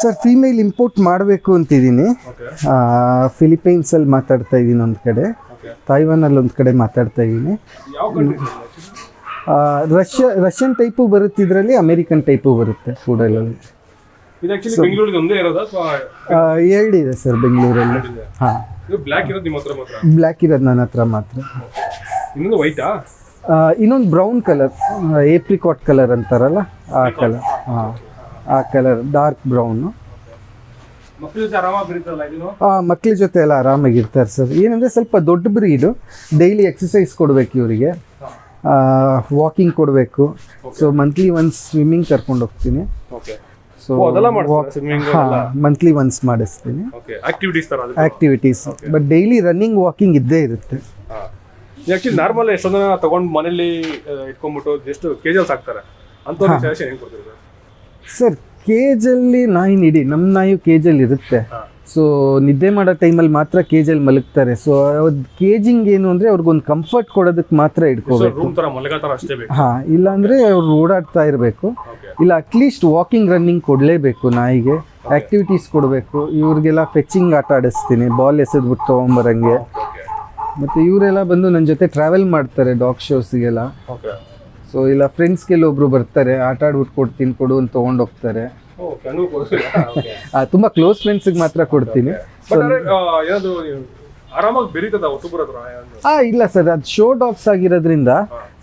Sir female import ಮಾಡಬೇಕು ಅಂತಿದ್ದೀನಿ. ಫಿಲಿಪೈನ್ಸಲ್ಲಿ ಮಾತಾಡ್ತಾ ಇದ್ದೀನಿ ಒಂದು ಕಡೆ, ತಾಯ್ವಾನಲ್ಲಿ ಒಂದು ಕಡೆ ಮಾತಾಡ್ತಾ ಇದ್ದೀನಿ. ರಷ್ಯನ್ ಟೈಪು ಬರುತ್ತೆ ಇದರಲ್ಲಿ, ಅಮೇರಿಕನ್ ಟೈಪು ಬರುತ್ತೆ ಫುಡಲ್ಲಿ. 2 ಇದೆ ಸರ್ ಬೆಂಗಳೂರಲ್ಲಿ. ಹಾಂ, ಬ್ಲ್ಯಾಕ್ ಇರೋದು ನನ್ನ ಹತ್ರ ಮಾತ್ರ. ಇನ್ನೊಂದು ಬ್ರೌನ್ ಕಲರ್, ಏಪ್ರಿಕಾಟ್ ಕಲರ್ ಅಂತಾರಲ್ಲ ಆ ಕಲರ್. ಹಾಂ, ಆ ಕಲರ್ ಡಾರ್ಕ್ ಬ್ರೌನು. ಮಕ್ಳ ಜೊತೆ ಎಲ್ಲ ಆರಾಮಾಗಿರ್ತಾರೆ ಸರ್. ಏನಂದರೆ ಸ್ವಲ್ಪ ದೊಡ್ಡ ಬ್ರೀಡು, ಡೈಲಿ ಎಕ್ಸಸೈಸ್ ಕೊಡಬೇಕು ಇವರಿಗೆ, ವಾಕಿಂಗ್ ಕೊಡಬೇಕು. ಸೊ ಮಂತ್ಲಿ ಒನ್ಸ್ ಸ್ವಿಮ್ಮಿಂಗ್ ಕರ್ಕೊಂಡು ಹೋಗ್ತೀನಿ. ಸೊ ಮಂತ್ಲಿ ಒನ್ಸ್ ಮಾಡಿಸ್ತೀನಿ activities, but daily running walking ಇದ್ದೇ ಇರುತ್ತೆ. ಆಕ್ಚುಲಿ ನಾರ್ಮಲ್ ಎಷ್ಟೊಂದು ಜನ ತಗೊಂಡು ಮನೇಲಿ ಇಟ್ಕೊಂಡ್ಬಿಟ್ಟು ಎಷ್ಟು ಕೇಜಲ್ಲಿ ಸಾಕ್ತಾರೆ ಅಂತ ಸರ್. ಕೇಜಲ್ಲಿ ನಾಯಿ ನೀಡಿ, ನಮ್ಮ ನಾಯಿ ಕೇಜಲ್ಲಿ ಇರುತ್ತೆ. ಸೊ ನಿದ್ದೆ ಮಾಡೋ ಟೈಮಲ್ಲಿ ಮಾತ್ರ ಕೇಜಲ್ಲಿ ಮಲಗ್ತಾರೆ. ಸೊ ಕೇಜಿಂಗ್ ಏನು ಅಂದರೆ ಅವ್ರಿಗೊಂದು ಕಂಫರ್ಟ್ ಕೊಡೋದಕ್ಕೆ ಮಾತ್ರ ಇಟ್ಕೋಬೇಕು. ಹಾಂ, ಇಲ್ಲಾಂದರೆ ಅವ್ರು ಓಡಾಡ್ತಾ ಇರಬೇಕು, ಇಲ್ಲ ಅಟ್ಲೀಸ್ಟ್ ವಾಕಿಂಗ್ ರನ್ನಿಂಗ್ ಕೊಡಲೇಬೇಕು. ನಾಯಿಗೆ ಆ್ಯಕ್ಟಿವಿಟೀಸ್ ಕೊಡಬೇಕು. ಇವ್ರಿಗೆಲ್ಲ ಫೆಚ್ಚಿಂಗ್ ಆಟ ಆಡಿಸ್ತೀನಿ, ಬಾಲ್ ಎಸೆದ್ಬಿಟ್ಟು ತೊಗೊಂಬರಂಗೆ. ಮತ್ತು ಇವರೆಲ್ಲ ಬಂದು ನನ್ನ ಜೊತೆ ಟ್ರಾವೆಲ್ ಮಾಡ್ತಾರೆ ಡಾಗ್ ಶೋಸಿಗೆಲ್ಲ. ಸೊ ಇಲ್ಲ ಫ್ರೆಂಡ್ಸ್ಗೆಲ್ಲ ಒಬ್ರು ಬರ್ತಾರೆ, ಆಟ ಆಡ್ಬಿಟ್ಟು ಕೊಡ್ತೀನಿ ಕೊಡು ಅಂತ ತೊಗೊಂಡೋಗ್ತಾರೆ. ತುಂಬ ಕ್ಲೋಸ್ ಫ್ರೆಂಡ್ಸಿಗೆ ಮಾತ್ರ ಕೊಡ್ತೀನಿ. ಇಲ್ಲ ಸರ್, ಅದು ಶೋ ಡಾಗ್ಸ್ ಆಗಿರೋದ್ರಿಂದ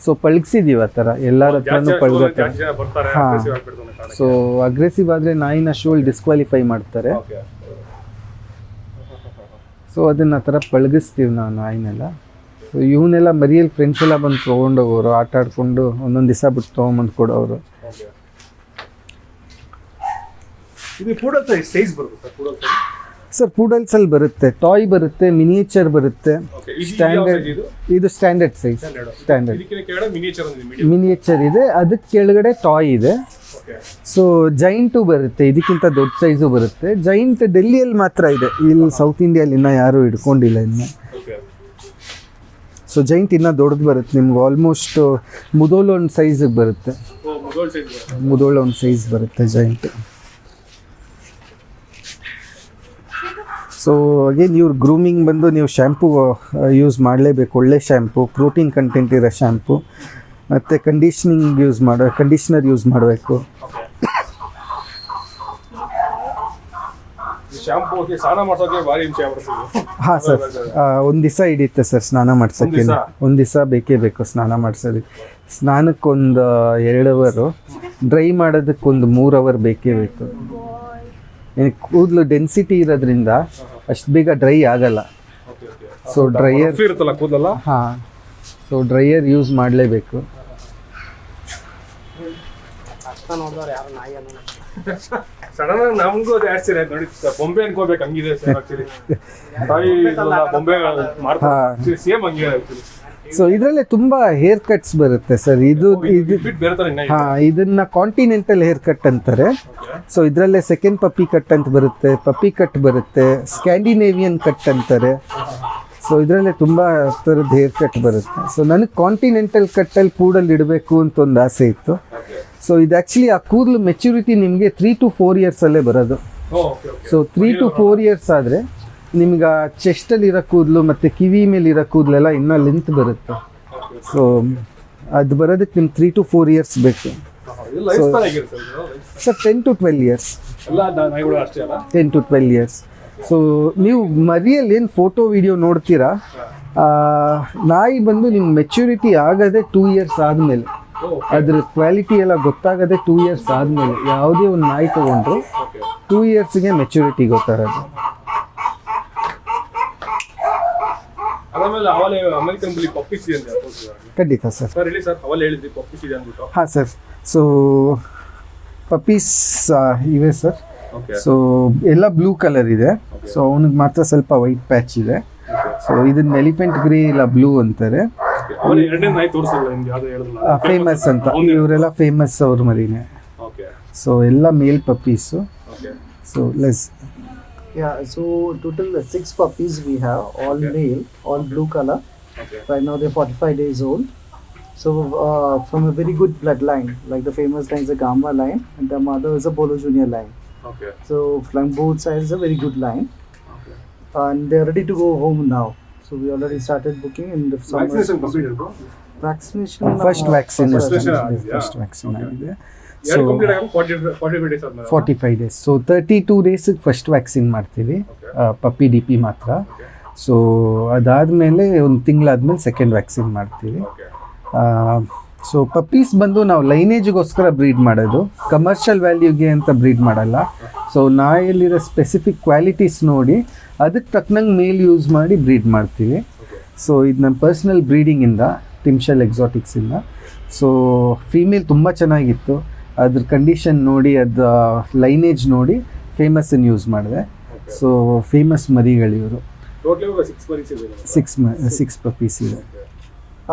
ಸೊ ಪಳಗಿಸಿದೀವಿ ಆ ಥರ ಎಲ್ಲರ ಹತ್ರನೂ ಪಳಗುತ್ತೆ. ಹಾಂ, ಸೊ ಅಗ್ರೆಸಿವ್ ಆದರೆ ನಾಯಿನ ಶೋಲ್ ಡಿಸ್ಕ್ವಾಲಿಫೈ ಮಾಡ್ತಾರೆ. ಸೊ ಅದನ್ನು ಆ ಥರ ಪಳಗಿಸ್ತೀವಿ ನಾವು ನಾಯಿನೆಲ್ಲ. ಸೊ ಇವನ್ನೆಲ್ಲ ಮರಿಯಲ್ಲಿ ಫ್ರೆಂಡ್ಸ್ ಎಲ್ಲ ಬಂದು ತೊಗೊಂಡೋಗೋರು, ಆಟ ಆಡಿಕೊಂಡು ಒಂದೊಂದು ದಿವಸ ಬಿಟ್ಟು ತೊಗೊಂಬಂದು ಕೊಡೋರು. ಸರ್ ಪೂಡಲ್ಸಲ್ಲಿ ಬರುತ್ತೆ, ಟಾಯ್ ಬರುತ್ತೆ, ಮಿನಿಯೇಚರ್ ಬರುತ್ತೆ, ಓಕೆ ಇದು ಯಾವ ಸ್ಟ್ಯಾಂಡರ್ಡ್. size ಇದು ಇದು ಸ್ಟ್ಯಾಂಡರ್ಡ್ ಸೈಜ್, ಸ್ಟ್ಯಾಂಡರ್ಡ್ ಇದಕ್ಕಿಂತ ಕೆಳಗಡೆ ಮಿನಿಯೇಚರ್ ಒಂದು ಮೀಡಿಯಂ. ಮಿನಿಯೇಚರ್ ಇದೆ, ಅದಕ್ಕೆ ಕೆಳಗಡೆ ಟಾಯ್ ಇದೆ. ಓಕೆ ಸೊ ಜೈಂಟು ಬರುತ್ತೆ, ಇದಕ್ಕಿಂತ ದೊಡ್ಡ ಸೈಜು ಬರುತ್ತೆ. ಜೈಂಟ್ ಡೆಲ್ಲಿಯಲ್ಲಿ ಮಾತ್ರ ಇದೆ, ಇಲ್ಲಿ ಸೌತ್ ಇಂಡಿಯಲ್ಲಿ ಇನ್ನೂ ಯಾರೂ ಹಿಡ್ಕೊಂಡಿಲ್ಲ ಇನ್ನು. ಓಕೆ ಸೊ ಜೈಂಟ್ ಇನ್ನೂ ದೊಡ್ಡದು ಬರುತ್ತೆ ನಿಮ್ಗೆ, ಆಲ್ಮೋಸ್ಟ್ ಮುದೋಲ್ ಒಂದು ಸೈಜಿಗೆ ಬರುತ್ತೆ, ಓ ಮೊದಲ ಸೈಜ್. ಮುದೋಳ ಒಂದು ಸೈಜ್ ಬರುತ್ತೆ ಜೈಂಟ್. ಸೊ ಅಗೇನ್ ಇವ್ರ ಗ್ರೂಮಿಂಗ್ ಬಂದು ನೀವು ಶ್ಯಾಂಪು ಯೂಸ್ ಮಾಡಲೇಬೇಕು, ಒಳ್ಳೆ ಶ್ಯಾಂಪು, ಪ್ರೋಟೀನ್ ಕಂಟೆಂಟ್ ಇರೋ ಶ್ಯಾಂಪು, ಮತ್ತು ಕಂಡೀಷ್ನರ್ ಯೂಸ್ ಮಾಡಬೇಕು. ಶಾಂಪೂ ಸ್ನಾನ ಮಾಡ್ಸೋಕೆ ಭಾರಿ ಹಿಂಸೆ ಆಗ್ಬಿಡುತ್ತೆ. ಹಾಂ ಸರ್, ಒಂದು ದಿವಸ ಹಿಡಿಯುತ್ತೆ ಸರ್ ಸ್ನಾನ ಮಾಡ್ಸೋಕ್ಕೆ. ಒಂದು ದಿವಸ ಬೇಕೇ ಬೇಕು ಸ್ನಾನ ಮಾಡಿಸೋದಕ್ಕೆ. ಸ್ನಾನಕ್ಕೊಂದು 2 ಅವರು, ಡ್ರೈ ಮಾಡೋದಕ್ಕೊಂದು 3 ಅವರ್ ಬೇಕೇ ಬೇಕು. ಕೂದಲು ಡೆನ್ಸಿಟಿ ಇರೋದ್ರಿಂದ ಅಷ್ಟು ಬೇಗ ಡ್ರೈ ಆಗಲ್ಲ. ಓಕೆ ಓಕೆ ಸೊ ಡ್ರೈಯರ್, ಇರುತ್ತಲ್ಲ ಕೂದಲಲ್ಲ. ಹಾಂ, ಸೊ ಡ್ರೈಯರ್ ಯೂಸ್ ಮಾಡಲೇಬೇಕು. ಸಡನ್ ಆಗಿ ನಮಗೂ ಅದು ಆಶ್ಚರ್ಯ ಆಯ್ತು ನೋಡಿ, ಬೊಂಬೆ ಅನ್ಕೋಬೇಕು ಹಂಗಿದೆ ಸರ್ ಆಕ್ಚುಲಿ. ತಾಯಿ ಬೊಂಬೆ ಮಾಡ್ತಾರೆ ಸೇಮ್ ಹಂಗಿದೆ ಆಕ್ಚುಲಿ. ಸೊ ಇದರಲ್ಲೇ ತುಂಬ ಹೇರ್ ಕಟ್ಸ್ ಬರುತ್ತೆ ಸರ್. ಇದು ಬಿಟ್ ಬೇರೆ ತರ ಇನ್ನ ಇದೆ. ಹಾಂ, ಇದನ್ನ ಕಾಂಟಿನೆಂಟಲ್ ಹೇರ್ ಕಟ್ ಅಂತಾರೆ. ಸೊ ಇದರಲ್ಲೇ ಸೆಕೆಂಡ್ ಪಪ್ಪಿ ಕಟ್ ಅಂತ ಬರುತ್ತೆ, ಪಪ್ಪಿ ಕಟ್ ಬರುತ್ತೆ, ಸ್ಕ್ಯಾಂಡಿನೇವಿಯನ್ ಕಟ್ ಅಂತಾರೆ. ಸೊ ಇದರಲ್ಲೇ ತುಂಬ ಥರದ ಹೇರ್ ಕಟ್ ಬರುತ್ತೆ. ಸೊ ನನಗೆ ಕಾಂಟಿನೆಂಟಲ್ ಕಟ್ಟಲ್ಲಿ ಕೂಡಲ್ಲಿ ಇಡಬೇಕು ಅಂತ ಒಂದು ಆಸೆ ಇತ್ತು. ಸೊ ಇದು ಆ್ಯಕ್ಚುಲಿ ಆ ಕೂದಲು ಮೆಚ್ಯೂರಿಟಿ ನಿಮಗೆ 3 to 4 ಇಯರ್ಸಲ್ಲೇ ಬರೋದು. Okay okay so 3 to 4 years ಆದರೆ ನಿಮ್ಗೆ ಆ ಚೆಸ್ಟಲ್ಲಿರೋ ಕೂದಲು ಮತ್ತು ಕಿವಿ ಮೇಲಿರೋ ಕೂದಲೆಲ್ಲ ಇನ್ನೂ ಲೆಂತ್ ಬರುತ್ತೆ. ಸೊ ಅದು ಬರೋದಕ್ಕೆ ನಿಮ್ಗೆ 3 to 4 ಇಯರ್ಸ್ ಬೇಕು ಇದು ಲೈಫ್ ಸ್ಟೈಲ್ ಆಗಿರುತ್ತೆ ಇದು. ಸರ್. 10 to 12 ಇಯರ್ಸ್, ಎಲ್ಲ ನಾಯಿಗಳು ಅಷ್ಟೇ ಅಲ್ಲ. 10 to 12 ಇಯರ್ಸ್. ಸೊ ನೀವು ಮರಿಯಲ್ಲಿ ಏನು ಫೋಟೋ ವಿಡಿಯೋ ನೋಡ್ತೀರಾ, ನಾಯಿ ಬಂದು ನಿಮ್ಮ ಮೆಚ್ಯೂರಿಟಿ ಆಗೋದೇ 2 ಇಯರ್ಸ್ ಆದಮೇಲೆ. ಅದ್ರ ಕ್ವಾಲಿಟಿ ಎಲ್ಲ ಗೊತ್ತಾಗದೆ 2 ಇಯರ್ಸ್ ಆದಮೇಲೆ. ಯಾವುದೇ ಒಂದು ನಾಯಿ ತೊಗೊಂಡ್ರು 2 ಇಯರ್ಸ್ಗೆ ಮೆಚ್ಯೂರಿಟಿ ಗೊತ್ತಾಗೋದು. ಆಮೇಲೆ ಅವಲೇ ಅಮೆರಿಕನ್ ಬುಲಿ ಪಪ್ಪೀಸ್ ಇದೆ ಅಂತ ತೋರಿಸಿದ್ರು. ಖಂಡಿತ ಸರ್. ಸರ್ ಹೇಳಿ ಸರ್, ಅವಲೇ ಹೇಳಿದ್ರಿ ಪಪ್ಪೀಸ್ ಇದೆ ಅಂದ್ಬಿಟ್ಟು. ಹಾಂ ಸರ್. ಸೊ ಪಪ್ಪೀಸ್ ಇವೆ ಸರ್. ಓಕೆ ಸೊ ಎಲ್ಲ ಬ್ಲೂ ಕಲರ್ ಇದೆ. ಸೊ ಅವನಿಗೆ ಮಾತ್ರ ಸ್ವಲ್ಪ ವೈಟ್ ಪ್ಯಾಚ್ ಇದೆ. ಸೊ ಇದನ್ನ ಎಲಿಫೆಂಟ್ ಗ್ರೇ ಇಲ್ಲ ಬ್ಲೂ ಅಂತಾರೆ. ಅವಲೇ ಎರಡನೇ ನಾಯಿ ತೋರಿಸಲ್ಲ ನಿಮ್ಗೆ, ಯಾವ್ದು ಹೇಳಿದ್ರಲ್ಲ ಫೇಮಸ್ ಅಂತ, ಇವರೆಲ್ಲ ಫೇಮಸ್ ಅವ್ರ ಮರಿನೇ. ಓಕೆ ಸೊ ಎಲ್ಲ male puppies. Okay so less. Yeah, so total 6 puppies we have, all male, all blue color. Okay Right now they're 45 days old. So from a very good bloodline, like the famous line is a Gamba line, and the mother is a Bolo Junior line. Okay So from both sides a very good line, okay and they're ready to go home now. So we already started booking in the summer. Vaccination complete ಇತ್ತು. Vaccination. First vaccine Vaccination ಆಗಿದೆಯಾ? First vaccine ಆಗಿದೆ. ಎರಡು complete ಆಗಿ 45 days ಆದ್ಮೇಲೆ. 45 days. So 32 ಡೇಸಿಗೆ first vaccine ಮಾಡ್ತೀವಿ, ಪಪ್ಪಿ DP ಮಾತ್ರ. So ಅದಾದಮೇಲೆ ಒಂದು ತಿಂಗಳಾದ್ಮೇಲೆ ಸೆಕೆಂಡ್ ವ್ಯಾಕ್ಸಿನ್ ಮಾಡ್ತೀವಿ. ಓಕೆ ಸೊ ಪಪ್ಪೀಸ್ ಬಂದು ನಾವು ಲೈನೇಜ್ಗೋಸ್ಕರ ಬ್ರೀಡ್ ಮಾಡೋದು, ಕಮರ್ಷಿಯಲ್ ವ್ಯಾಲ್ಯೂಗೆ ಅಂತ ಬ್ರೀಡ್ ಮಾಡಲ್ಲ. ಸೊ ನಾಯಲ್ಲಿರೋ ಸ್ಪೆಸಿಫಿಕ್ ಕ್ವಾಲಿಟೀಸ್ ನೋಡಿ ಅದಕ್ಕೆ ತಕ್ಕನಂಗೆ ಮೇಲ್ ಯೂಸ್ ಮಾಡಿ ಬ್ರೀಡ್ ಮಾಡ್ತೀವಿ. ಸೊ ಇದು ನಮ್ಮ ಪರ್ಸ್ನಲ್ ಬ್ರೀಡಿಂಗಿಂದ, ಟಿಮ್ಶೆಲ್ ಎಕ್ಸಾಟಿಕ್ಸಿಂದ. ಸೊ ಫೀಮೇಲ್ ತುಂಬ ಚೆನ್ನಾಗಿತ್ತು, ಅದ್ರ ಕಂಡೀಷನ್ ನೋಡಿ, ಅದು ಲೈನೇಜ್ ನೋಡಿ ಫೇಮಸ್ಸನ್ನು ಯೂಸ್ ಮಾಡಿದೆ. ಸೊ ಫೇಮಸ್ ಮರಿಗಳು ಇವರು. ಟೋಟಲಿ 6 ಮರೀಸ್ ಇದೆ. 6 ಪಪ್ಪೀಸ್ ಇದೆ.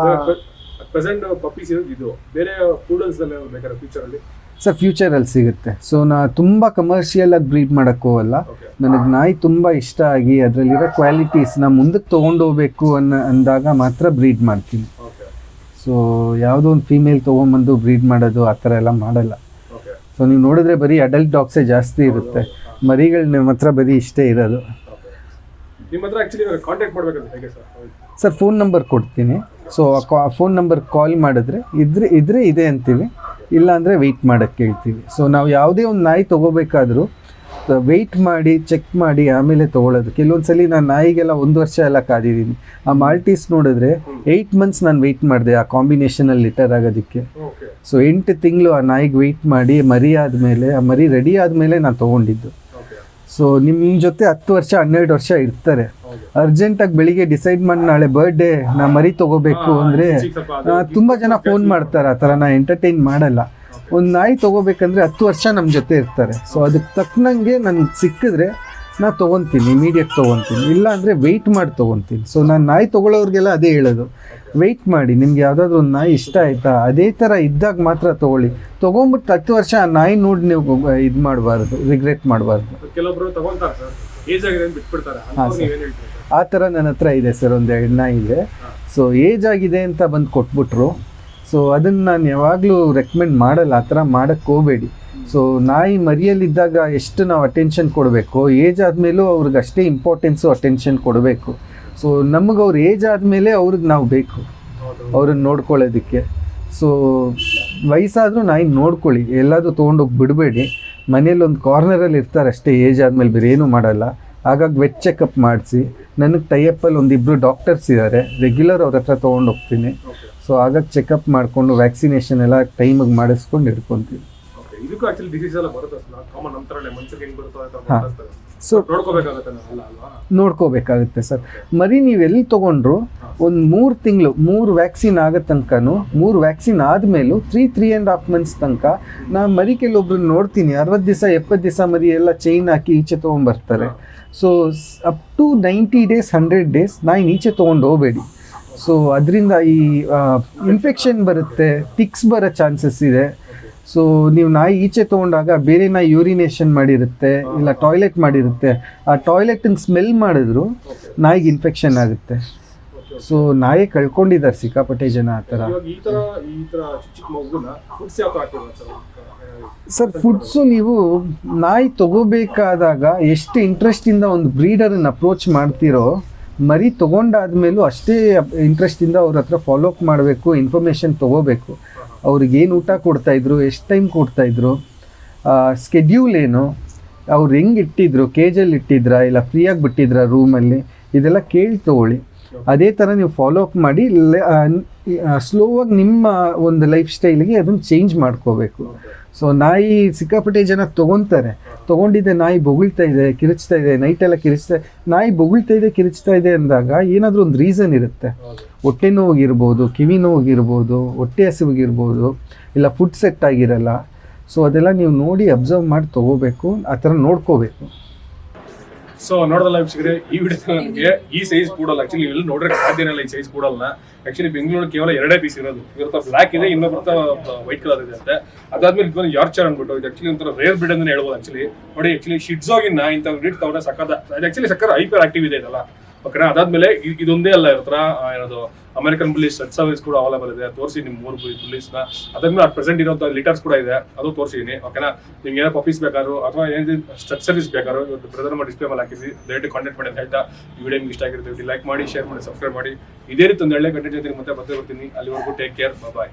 ಪ್ರೆಸೆಂಟ್ ಪಪ್ಪೀಸ್ ಇದು ಬೇರೆ ಪೂಡಲ್ಸ್ ಅಲ್ಲಿ ಬೇಕಾದ್ರೆ ಫ್ಯೂಚರ್ ಅಲ್ಲಿ ಸರ್ ಫ್ಯೂಚರಲ್ಲಿ ಸಿಗುತ್ತೆ. ಸೊ ನಾ ತುಂಬ ಕಮರ್ಷಿಯಲ್ ಆಗಿ ಬ್ರೀಡ್ ಮಾಡೋಕ್ಕೆ ಹೋಗಲ್ಲ. ಓಕೆ ನನಗೆ ನಾಯಿ ತುಂಬ ಇಷ್ಟ ಆಗಿ ಅದರಲ್ಲಿರೋ ಕ್ವಾಲಿಟೀಸ್ನ ಮುಂದಕ್ಕೆ ತೊಗೊಂಡೋಗ್ಬೇಕು ಅಂದಾಗ ಮಾತ್ರ ಬ್ರೀಡ್ ಮಾಡ್ತೀನಿ. ಓಕೆ ಸೊ ಯಾವುದೋ ಒಂದು ಫೀಮೇಲ್ ತೊಗೊಂಬಂದು ಬ್ರೀಡ್ ಮಾಡೋದು ಆ ಥರ ಎಲ್ಲ ಮಾಡಲ್ಲ. ಓಕೆ ಸೊ ನೀವು ನೋಡಿದ್ರೆ ಬರೀ ಅಡಲ್ಟ್ ಡಾಗ್ಸೇ ಜಾಸ್ತಿ ಇರುತ್ತೆ, ಮರಿಗಳು ನಿಮ್ಮ ಹತ್ರ ಬರೀ ಇಷ್ಟೇ ಇರೋದು. ಓಕೆ ನಿಮ್ಮ ಹತ್ರ ಆಕ್ಚುಲಿ ಕಾಂಟ್ಯಾಕ್ಟ್ ಮಾಡ್ಬೇಕಂತ ಹೇಗೆ ಸರ್? ಸರ್ ಫೋನ್ ನಂಬರ್ ಕೊಡ್ತೀನಿ. ಸೊ ಆ ಫೋನ್ ನಂಬರ್ ಕಾಲ್ ಮಾಡಿದ್ರೆ ಇದ್ರೆ ಇದೆ ಅಂತೀವಿ, ಇಲ್ಲ ಅಂದರೆ ವೆಯ್ಟ್ ಮಾಡೋಕ್ಕೆ ಹೇಳ್ತೀವಿ. ಸೊ ನಾವು ಯಾವುದೇ ಒಂದು ನಾಯಿ ತೊಗೋಬೇಕಾದ್ರೂ ವೆಯ್ಟ್ ಮಾಡಿ ಚೆಕ್ ಮಾಡಿ ಆಮೇಲೆ ತೊಗೊಳ್ಳೋದು. ಕೆಲವೊಂದ್ಸಲಿ ನಾನು ನಾಯಿಗೆಲ್ಲ 1 ವರ್ಷ ಎಲ್ಲ ಕಾದಿದ್ದೀನಿ. ಆ ಮಾಲ್ಟೀಸ್ ನೋಡಿದ್ರೆ 8 ಮಂತ್ಸ್ ನಾನು ವೆಯ್ಟ್ ಮಾಡಿದೆ ಆ ಕಾಂಬಿನೇಷನಲ್ಲಿ ಲಿಟರ್ ಆಗೋದಕ್ಕೆ. ಓಕೆ ಸೊ 8 ತಿಂಗಳು ಆ ನಾಯಿಗೆ ವೆಯ್ಟ್ ಮಾಡಿ ಮರಿ ಆದಮೇಲೆ, ಆ ಮರಿ ರೆಡಿ ಆದಮೇಲೆ ನಾನು ತೊಗೊಂಡಿದ್ದು. ಓಕೆ ಸೊ ನಿಮ್ಮ ಜೊತೆ 10 ವರ್ಷ 12 ವರ್ಷ ಇರ್ತಾರೆ. ಅರ್ಜೆಂಟಾಗಿ ಬೆಳಿಗ್ಗೆ ಡಿಸೈಡ್ ಮಾಡಿ ನಾಳೆ ಬರ್ಡೇ ನಾ ಮರಿ ತೊಗೋಬೇಕು ಅಂದರೆ ತುಂಬ ಜನ ಫೋನ್ ಮಾಡ್ತಾರೆ. ಆ ಥರ ನಾ ಎಂಟರ್ಟೈನ್ ಮಾಡಲ್ಲ. ಒಂದು ನಾಯಿ ತೊಗೋಬೇಕಂದ್ರೆ 10 ವರ್ಷ ನಮ್ಮ ಜೊತೆ ಇರ್ತಾರೆ. ಸೊ ಅದಕ್ಕೆ ತಕ್ಕನಂಗೆ ನನಗೆ ಸಿಕ್ಕಿದ್ರೆ ನಾ ತೊಗೊತೀನಿ, ಇಮಿಡಿಯೇಟ್ ತೊಗೊತೀನಿ, ಇಲ್ಲ ಅಂದರೆ ವೆಯ್ಟ್ ಮಾಡಿ ತೊಗೊತೀನಿ. ಸೊ ನಾನು ನಾಯಿ ತೊಗೊಳ್ಳೋರಿಗೆಲ್ಲ ಅದೇ ಹೇಳೋದು, ವೆಯ್ಟ್ ಮಾಡಿ, ನಿಮ್ಗೆ ಯಾವುದಾದ್ರೂ ಒಂದು ನಾಯಿ ಇಷ್ಟ ಆಯಿತಾ ಅದೇ ಥರ ಇದ್ದಾಗ ಮಾತ್ರ ತೊಗೊಳ್ಳಿ. ತೊಗೊಂಬಿಟ್ಟು 10 ವರ್ಷ ಆ ನಾಯಿ ನೋಡಿ ನೀವು ಇದು ಮಾಡಬಾರ್ದು, ರಿಗ್ರೆಟ್ ಮಾಡಬಾರ್ದು. ಕೆಲವೊಬ್ರು ತಗೊಂತಾರೆ ಸರ್, ಏಜ್ ಆಗಿದೆ ಅಂತ ಬಿಟ್ಬಿಡ್ತಾರೆ. ಹಾಂ ಸರ್, ನೀವೇನು ಹೇಳ್ತೀರಿ? ಆ ಥರ ನನ್ನ ಹತ್ರ ಇದೆ ಸರ್, ಒಂದು 2 ನಾಯಿ ಇದೆ. ಸೊ ಏಜ್ ಆಗಿದೆ ಅಂತ ಬಂದು ಕೊಟ್ಬಿಟ್ರು. ಸೊ ಅದನ್ನು ನಾನು ಯಾವಾಗಲೂ ರೆಕಮೆಂಡ್ ಮಾಡಲ್ಲ, ಆ ಥರ ಮಾಡೋಕ್ಕೆ ಹೋಗಬೇಡಿ. ಸೊ ನಾಯಿ ಮರಿಯಲ್ಲಿದ್ದಾಗ ಎಷ್ಟು ನಾವು ಅಟೆನ್ಷನ್ ಕೊಡಬೇಕು, ಏಜ್ ಆದಮೇಲೂ ಅವ್ರಿಗೆ ಅಷ್ಟೇ ಇಂಪಾರ್ಟೆನ್ಸು ಅಟೆನ್ಷನ್ ಕೊಡಬೇಕು. ಸೊ ನಮಗೆ ಅವ್ರ ಏಜ್ ಆದಮೇಲೆ ಅವ್ರಿಗೆ ನಾವು ಬೇಕು ಅವ್ರನ್ನ ನೋಡ್ಕೊಳ್ಳೋದಕ್ಕೆ. ಸೊ ವಯಸ್ಸಾದರೂ ನಾಯಿ ನೋಡ್ಕೊಳ್ಳಿ, ಎಲ್ಲಾದರೂ ತೊಗೊಂಡೋಗಿ ಬಿಡಬೇಡಿ. ಮನೇಲಿ ಒಂದು ಕಾರ್ನರಲ್ಲಿ ಇರ್ತಾರೆ ಅಷ್ಟೇ, ಏಜ್ ಆದಮೇಲೆ ಬೇರೆ ಏನೂ ಮಾಡಲ್ಲ. ಹಾಗಾಗಿ ವೆಟ್ ಚೆಕಪ್ ಮಾಡಿಸಿ, ನನಗೆ ಟೈಅಪ್ಪಲ್ಲಿ ಒಂದಿಬ್ಬರು ಡಾಕ್ಟರ್ಸ್ ಇದ್ದಾರೆ, ರೆಗ್ಯುಲರ್ ಅವ್ರ ಹತ್ರ ತೊಗೊಂಡೋಗ್ತೀನಿ. ಸೊ ಹಾಗಾಗಿ ಚೆಕಪ್ ಮಾಡಿಕೊಂಡು ವ್ಯಾಕ್ಸಿನೇಷನ್ ಎಲ್ಲ ಟೈಮಿಗೆ ಮಾಡಿಸ್ಕೊಂಡು ಇಟ್ಕೊತೀವಿ. ಇದಕ್ಕೂ ಆಕ್ಚುಲಿ ಡಿಸೀಸ್ ಎಲ್ಲ ಬರುತ್ತೆ ಸರ್, ಕಾಮನ್ ನಮ್ಮ ಥರನೇ ಮನುಷ್ಯರಿಗೆ ಹೆಂಗೆ ಬರುತ್ತೋ ಹಾಂ. ಸೊ ನೋಡ್ಕೋಬೇಕಾಗುತ್ತೆ ನಾವೆಲ್ಲ ಅಲ್ವಾ? ನೋಡ್ಕೋಬೇಕಾಗುತ್ತೆ ಸರ್. ಮರಿ ನೀವು ಎಲ್ಲಿ ತೊಗೊಂಡ್ರು ಒಂದು 3 ತಿಂಗಳು 3 ವ್ಯಾಕ್ಸಿನ್ ಆಗೋ ತನಕನೂ, 3 ವ್ಯಾಕ್ಸಿನ್ ಆದಮೇಲೂ 3.5 ಮಂತ್ಸ್ ತನಕ ನಾ ಮರಿ ಕೆಲವೊಬ್ರು ನೋಡ್ತೀನಿ 60 ದಿವಸ 70 ದಿವಸ ಮರಿ ಎಲ್ಲ ಚೈನ್ ಹಾಕಿ ಈಚೆ ತೊಗೊಂಬರ್ತಾರೆ. So up to 90 days 100 days ನಾಯಿ ಈಚೆ ತೊಗೊಂಡು ಹೋಗಬೇಡಿ. ಸೊ ಅದರಿಂದ ಈ ಇನ್ಫೆಕ್ಷನ್ ಬರುತ್ತೆ, ಟಿಕ್ಸ್ ಬರೋ ಚಾನ್ಸಸ್ ಇದೆ. ಸೊ ನೀವು ನಾಯಿ ಈಚೆ ತೊಗೊಂಡಾಗ ಬೇರೆ ನಾಯಿ ಯೂರಿನೇಷನ್ ಮಾಡಿರುತ್ತೆ, ಇಲ್ಲ ಟಾಯ್ಲೆಟ್ ಮಾಡಿರುತ್ತೆ, ಆ ಟಾಯ್ಲೆಟನ್ನು ಸ್ಮೆಲ್ ಮಾಡಿದ್ರು ನಾಯಿಗೆ ಇನ್ಫೆಕ್ಷನ್ ಆಗುತ್ತೆ. ಸೊ ನಾಯಿ ಕಳ್ಕೊಂಡಿದ್ದಾರೆ ಸಿಕ್ಕಾಪಟ್ಟೆ ಜನ ಆ ಥರ. ಇವಾಗ ಈ ಥರ ಚಿಕ್ಕ ಮಗುನ ಫುಡ್ಸ್ ಯಾವ ಥರ ಹಾಕ್ತಿರೋದು ಸರ್ ಫುಡ್ಸು ನೀವು ನಾಯಿ ತೊಗೋಬೇಕಾದಾಗ ಎಷ್ಟು ಇಂಟ್ರೆಸ್ಟಿಂದ ಒಂದು ಬ್ರೀಡರನ್ನು ಅಪ್ರೋಚ್ ಮಾಡ್ತೀರೋ, ಮರಿ ತೊಗೊಂಡಾದ್ಮೇಲೂ ಅಷ್ಟೇ ಇಂಟ್ರೆಸ್ಟಿಂದ ಅವ್ರ ಹತ್ರ ಫಾಲೋ ಅಪ್ ಮಾಡಬೇಕು, ಇನ್ಫಾರ್ಮೇಷನ್ ತೊಗೋಬೇಕು. ಅವ್ರಿಗೇನು ಊಟ ಕೊಡ್ತಾಯಿದ್ರು, ಎಷ್ಟು ಟೈಮ್ ಕೊಡ್ತಾಯಿದ್ರು, ಸ್ಕೆಡ್ಯೂಲ್ ಏನು, ಅವ್ರು ಹೆಂಗೆ ಇಟ್ಟಿದ್ರು, ಕೇಜಲ್ಲಿ ಇಟ್ಟಿದ್ರಾ ಇಲ್ಲ ಫ್ರೀಯಾಗಿ ಬಿಟ್ಟಿದ್ರಾ ರೂಮಲ್ಲಿ, ಇದೆಲ್ಲ ಕೇಳಿ ತೊಗೊಳ್ಳಿ. ಅದೇ ಥರ ನೀವು ಫಾಲೋ ಅಪ್ ಮಾಡಿ ಸ್ಲೋವಾಗಿ ನಿಮ್ಮ ಒಂದು ಲೈಫ್ ಸ್ಟೈಲಿಗೆ ಅದನ್ನು ಚೇಂಜ್ ಮಾಡ್ಕೋಬೇಕು. ಸೊ ನಾಯಿ ಸಿಕ್ಕಾಪಟ್ಟೆ ಜನ ತೊಗೊತಾರೆ, ತೊಗೊಂಡಿದ್ದೆ ನಾಯಿ ಬೊಗಳ್ತಾ ಇದೆ, ಕಿರಿಚ್ತಾ ಇದೆ, ನೈಟೆಲ್ಲ ನಾಯಿ ಬೊಗಳ್ತಾ ಇದೆ, ಕಿರಿಚ್ತಾ ಇದೆ ಅಂದಾಗ ಏನಾದರೂ ಒಂದು ರೀಸನ್ ಇರುತ್ತೆ. ಹೊಟ್ಟೆ ನೋವಾಗಿರ್ಬೋದು, ಕಿವಿ ನೋವಾಗಿರ್ಬೋದು, ಹೊಟ್ಟೆ ಹಸಿವಿಗಿರ್ಬೋದು, ಇಲ್ಲ ಫುಡ್ ಸೆಟ್ ಆಗಿರಲ್ಲ. ಸೊ ಅದೆಲ್ಲ ನೀವು ನೋಡಿ ಅಬ್ಸರ್ವ್ ಮಾಡಿ ತೊಗೋಬೇಕು, ಆ ಥರ ನೋಡ್ಕೋಬೇಕು. ಸೊ ನೋಡೋದಲ್ಲ ವೀಕ್ಷಕರೇ, ಈ ವಿಡಿಯೋ ನಮಗೆ ಈ ಸೈಜ್ ಕೂಡಲ್ಲ. ಆಕ್ಚುಲಿ ನೀವು ನೋಡ್ರೆ ಸಾಧ್ಯನೇ ಇಲ್ಲ ಈ ಸೈಜ್ ಕೂಡಲ್ಲ. ಆಕ್ಚುಲಿ ಬೆಂಗಳೂರು ಕೇವಲ 2 ಪೀಸ್ ಇರೋದು. ಇವ್ರ ಬ್ಲಾಕ್ ಇದೆ, ಇನ್ನೊಬ್ಬರ ವೈಟ್ ಕಲರ್ ಇದೆ ಅಂತೆ. ಅದಾದ್ಮೇಲೆ ಇದೊಂದು ಯಾರ್ಚರ್ ಅಂದ್ಬಿಟ್ಟು, ಇದು ಆಕ್ಚುಲಿ ಒಂಥರ ರೇರ್ ಬ್ರೀಡ್ ಅಂತ ಹೇಳ್ಬೋದು. ಆಕ್ಚುಲಿ ನೋಡಿ, ಆಕ್ಚುಲಿ ಶಿಡ್ಜಾಗಿನ ಇಂಥ ಬ್ರೀಡ್ ತಗೊಂಡ್ರೆ ಸಕ್ಕದ, ಆಕ್ಚುಲಿ ಸಕ್ಕರ ಹೈಪರ್ ಆಕ್ಟಿವ್ ಇದೆ ಇದಲ್ಲ. ಓಕೆನಾ? ಅದಾದ್ಮೇಲೆ ಇದೊಂದೇ ಅಲ್ಲ, ಇವ್ರ ಹತ್ರ ಏನದು ಅಮೆರಿಕನ್ ಬುಲ್ಲಿಸ್ ಸೆಟ್ ಸರ್ವಿಸ್ ಕೂಡ ಅವೈಲೇಬಲ್ ಇದೆ. ತೋರಿಸಿ ನಿಮ್ಮ 3 ಬುಲ್ಲಿಸ್ನ. ಅದಾದ್ಮೇಲೆ ಅಟ್ ಪ್ರೆಸೆಂಟ್ ಇರೋಂಥ ಲೀಟರ್ಸ್ ಕೂಡ ಇದೆ, ಅದು ತೋರಿಸಿದ್ದೀನಿ. ಓಕೆನಾ? ನಿಮ್ಗೆ ಏನೋ ಪಪೀಸ್ ಬೇಕಾದ್ರು ಅಥವಾ ಏನಾದ್ರು ಸ್ಟ್ರಚ್ ಸರ್ವಿಸ್ ಬೇಕಾದ್ರು ಇವತ್ತು ಬ್ರದರ್ ಮಾಡಿ ಡಿಸ್ಪ್ಲೇ ಮೇಲೆ ಹಾಕಿದ್ವಿ, ದಯವಿಟ್ಟು ಕಾಂಟ್ಯಾಕ್ಟ್ ಮಾಡಿ ಅಂತ ಹೇಳ್ತಾ ಈ ವಿಡಿಯೋ ನಿಮ್ಗೆ ಇಷ್ಟ ಆಗಿರುತ್ತೆ ಲೈಕ್ ಮಾಡಿ, ಶೇರ್ ಮಾಡಿ, ಸಬ್ಸ್ಕ್ರೈಬ್ ಮಾಡಿ. ಇದೇ ರೀತಿ ಒಂದು ಒಳ್ಳೆ ಕಂಟೆಂಟ್ ಜೊತೆ ಮತ್ತೆ ಬರ್ತೀನಿ. ಅಲ್ಲಿವರೆಗೂ ಟೇಕ್ ಕೇರ್, ಬಾಯ್.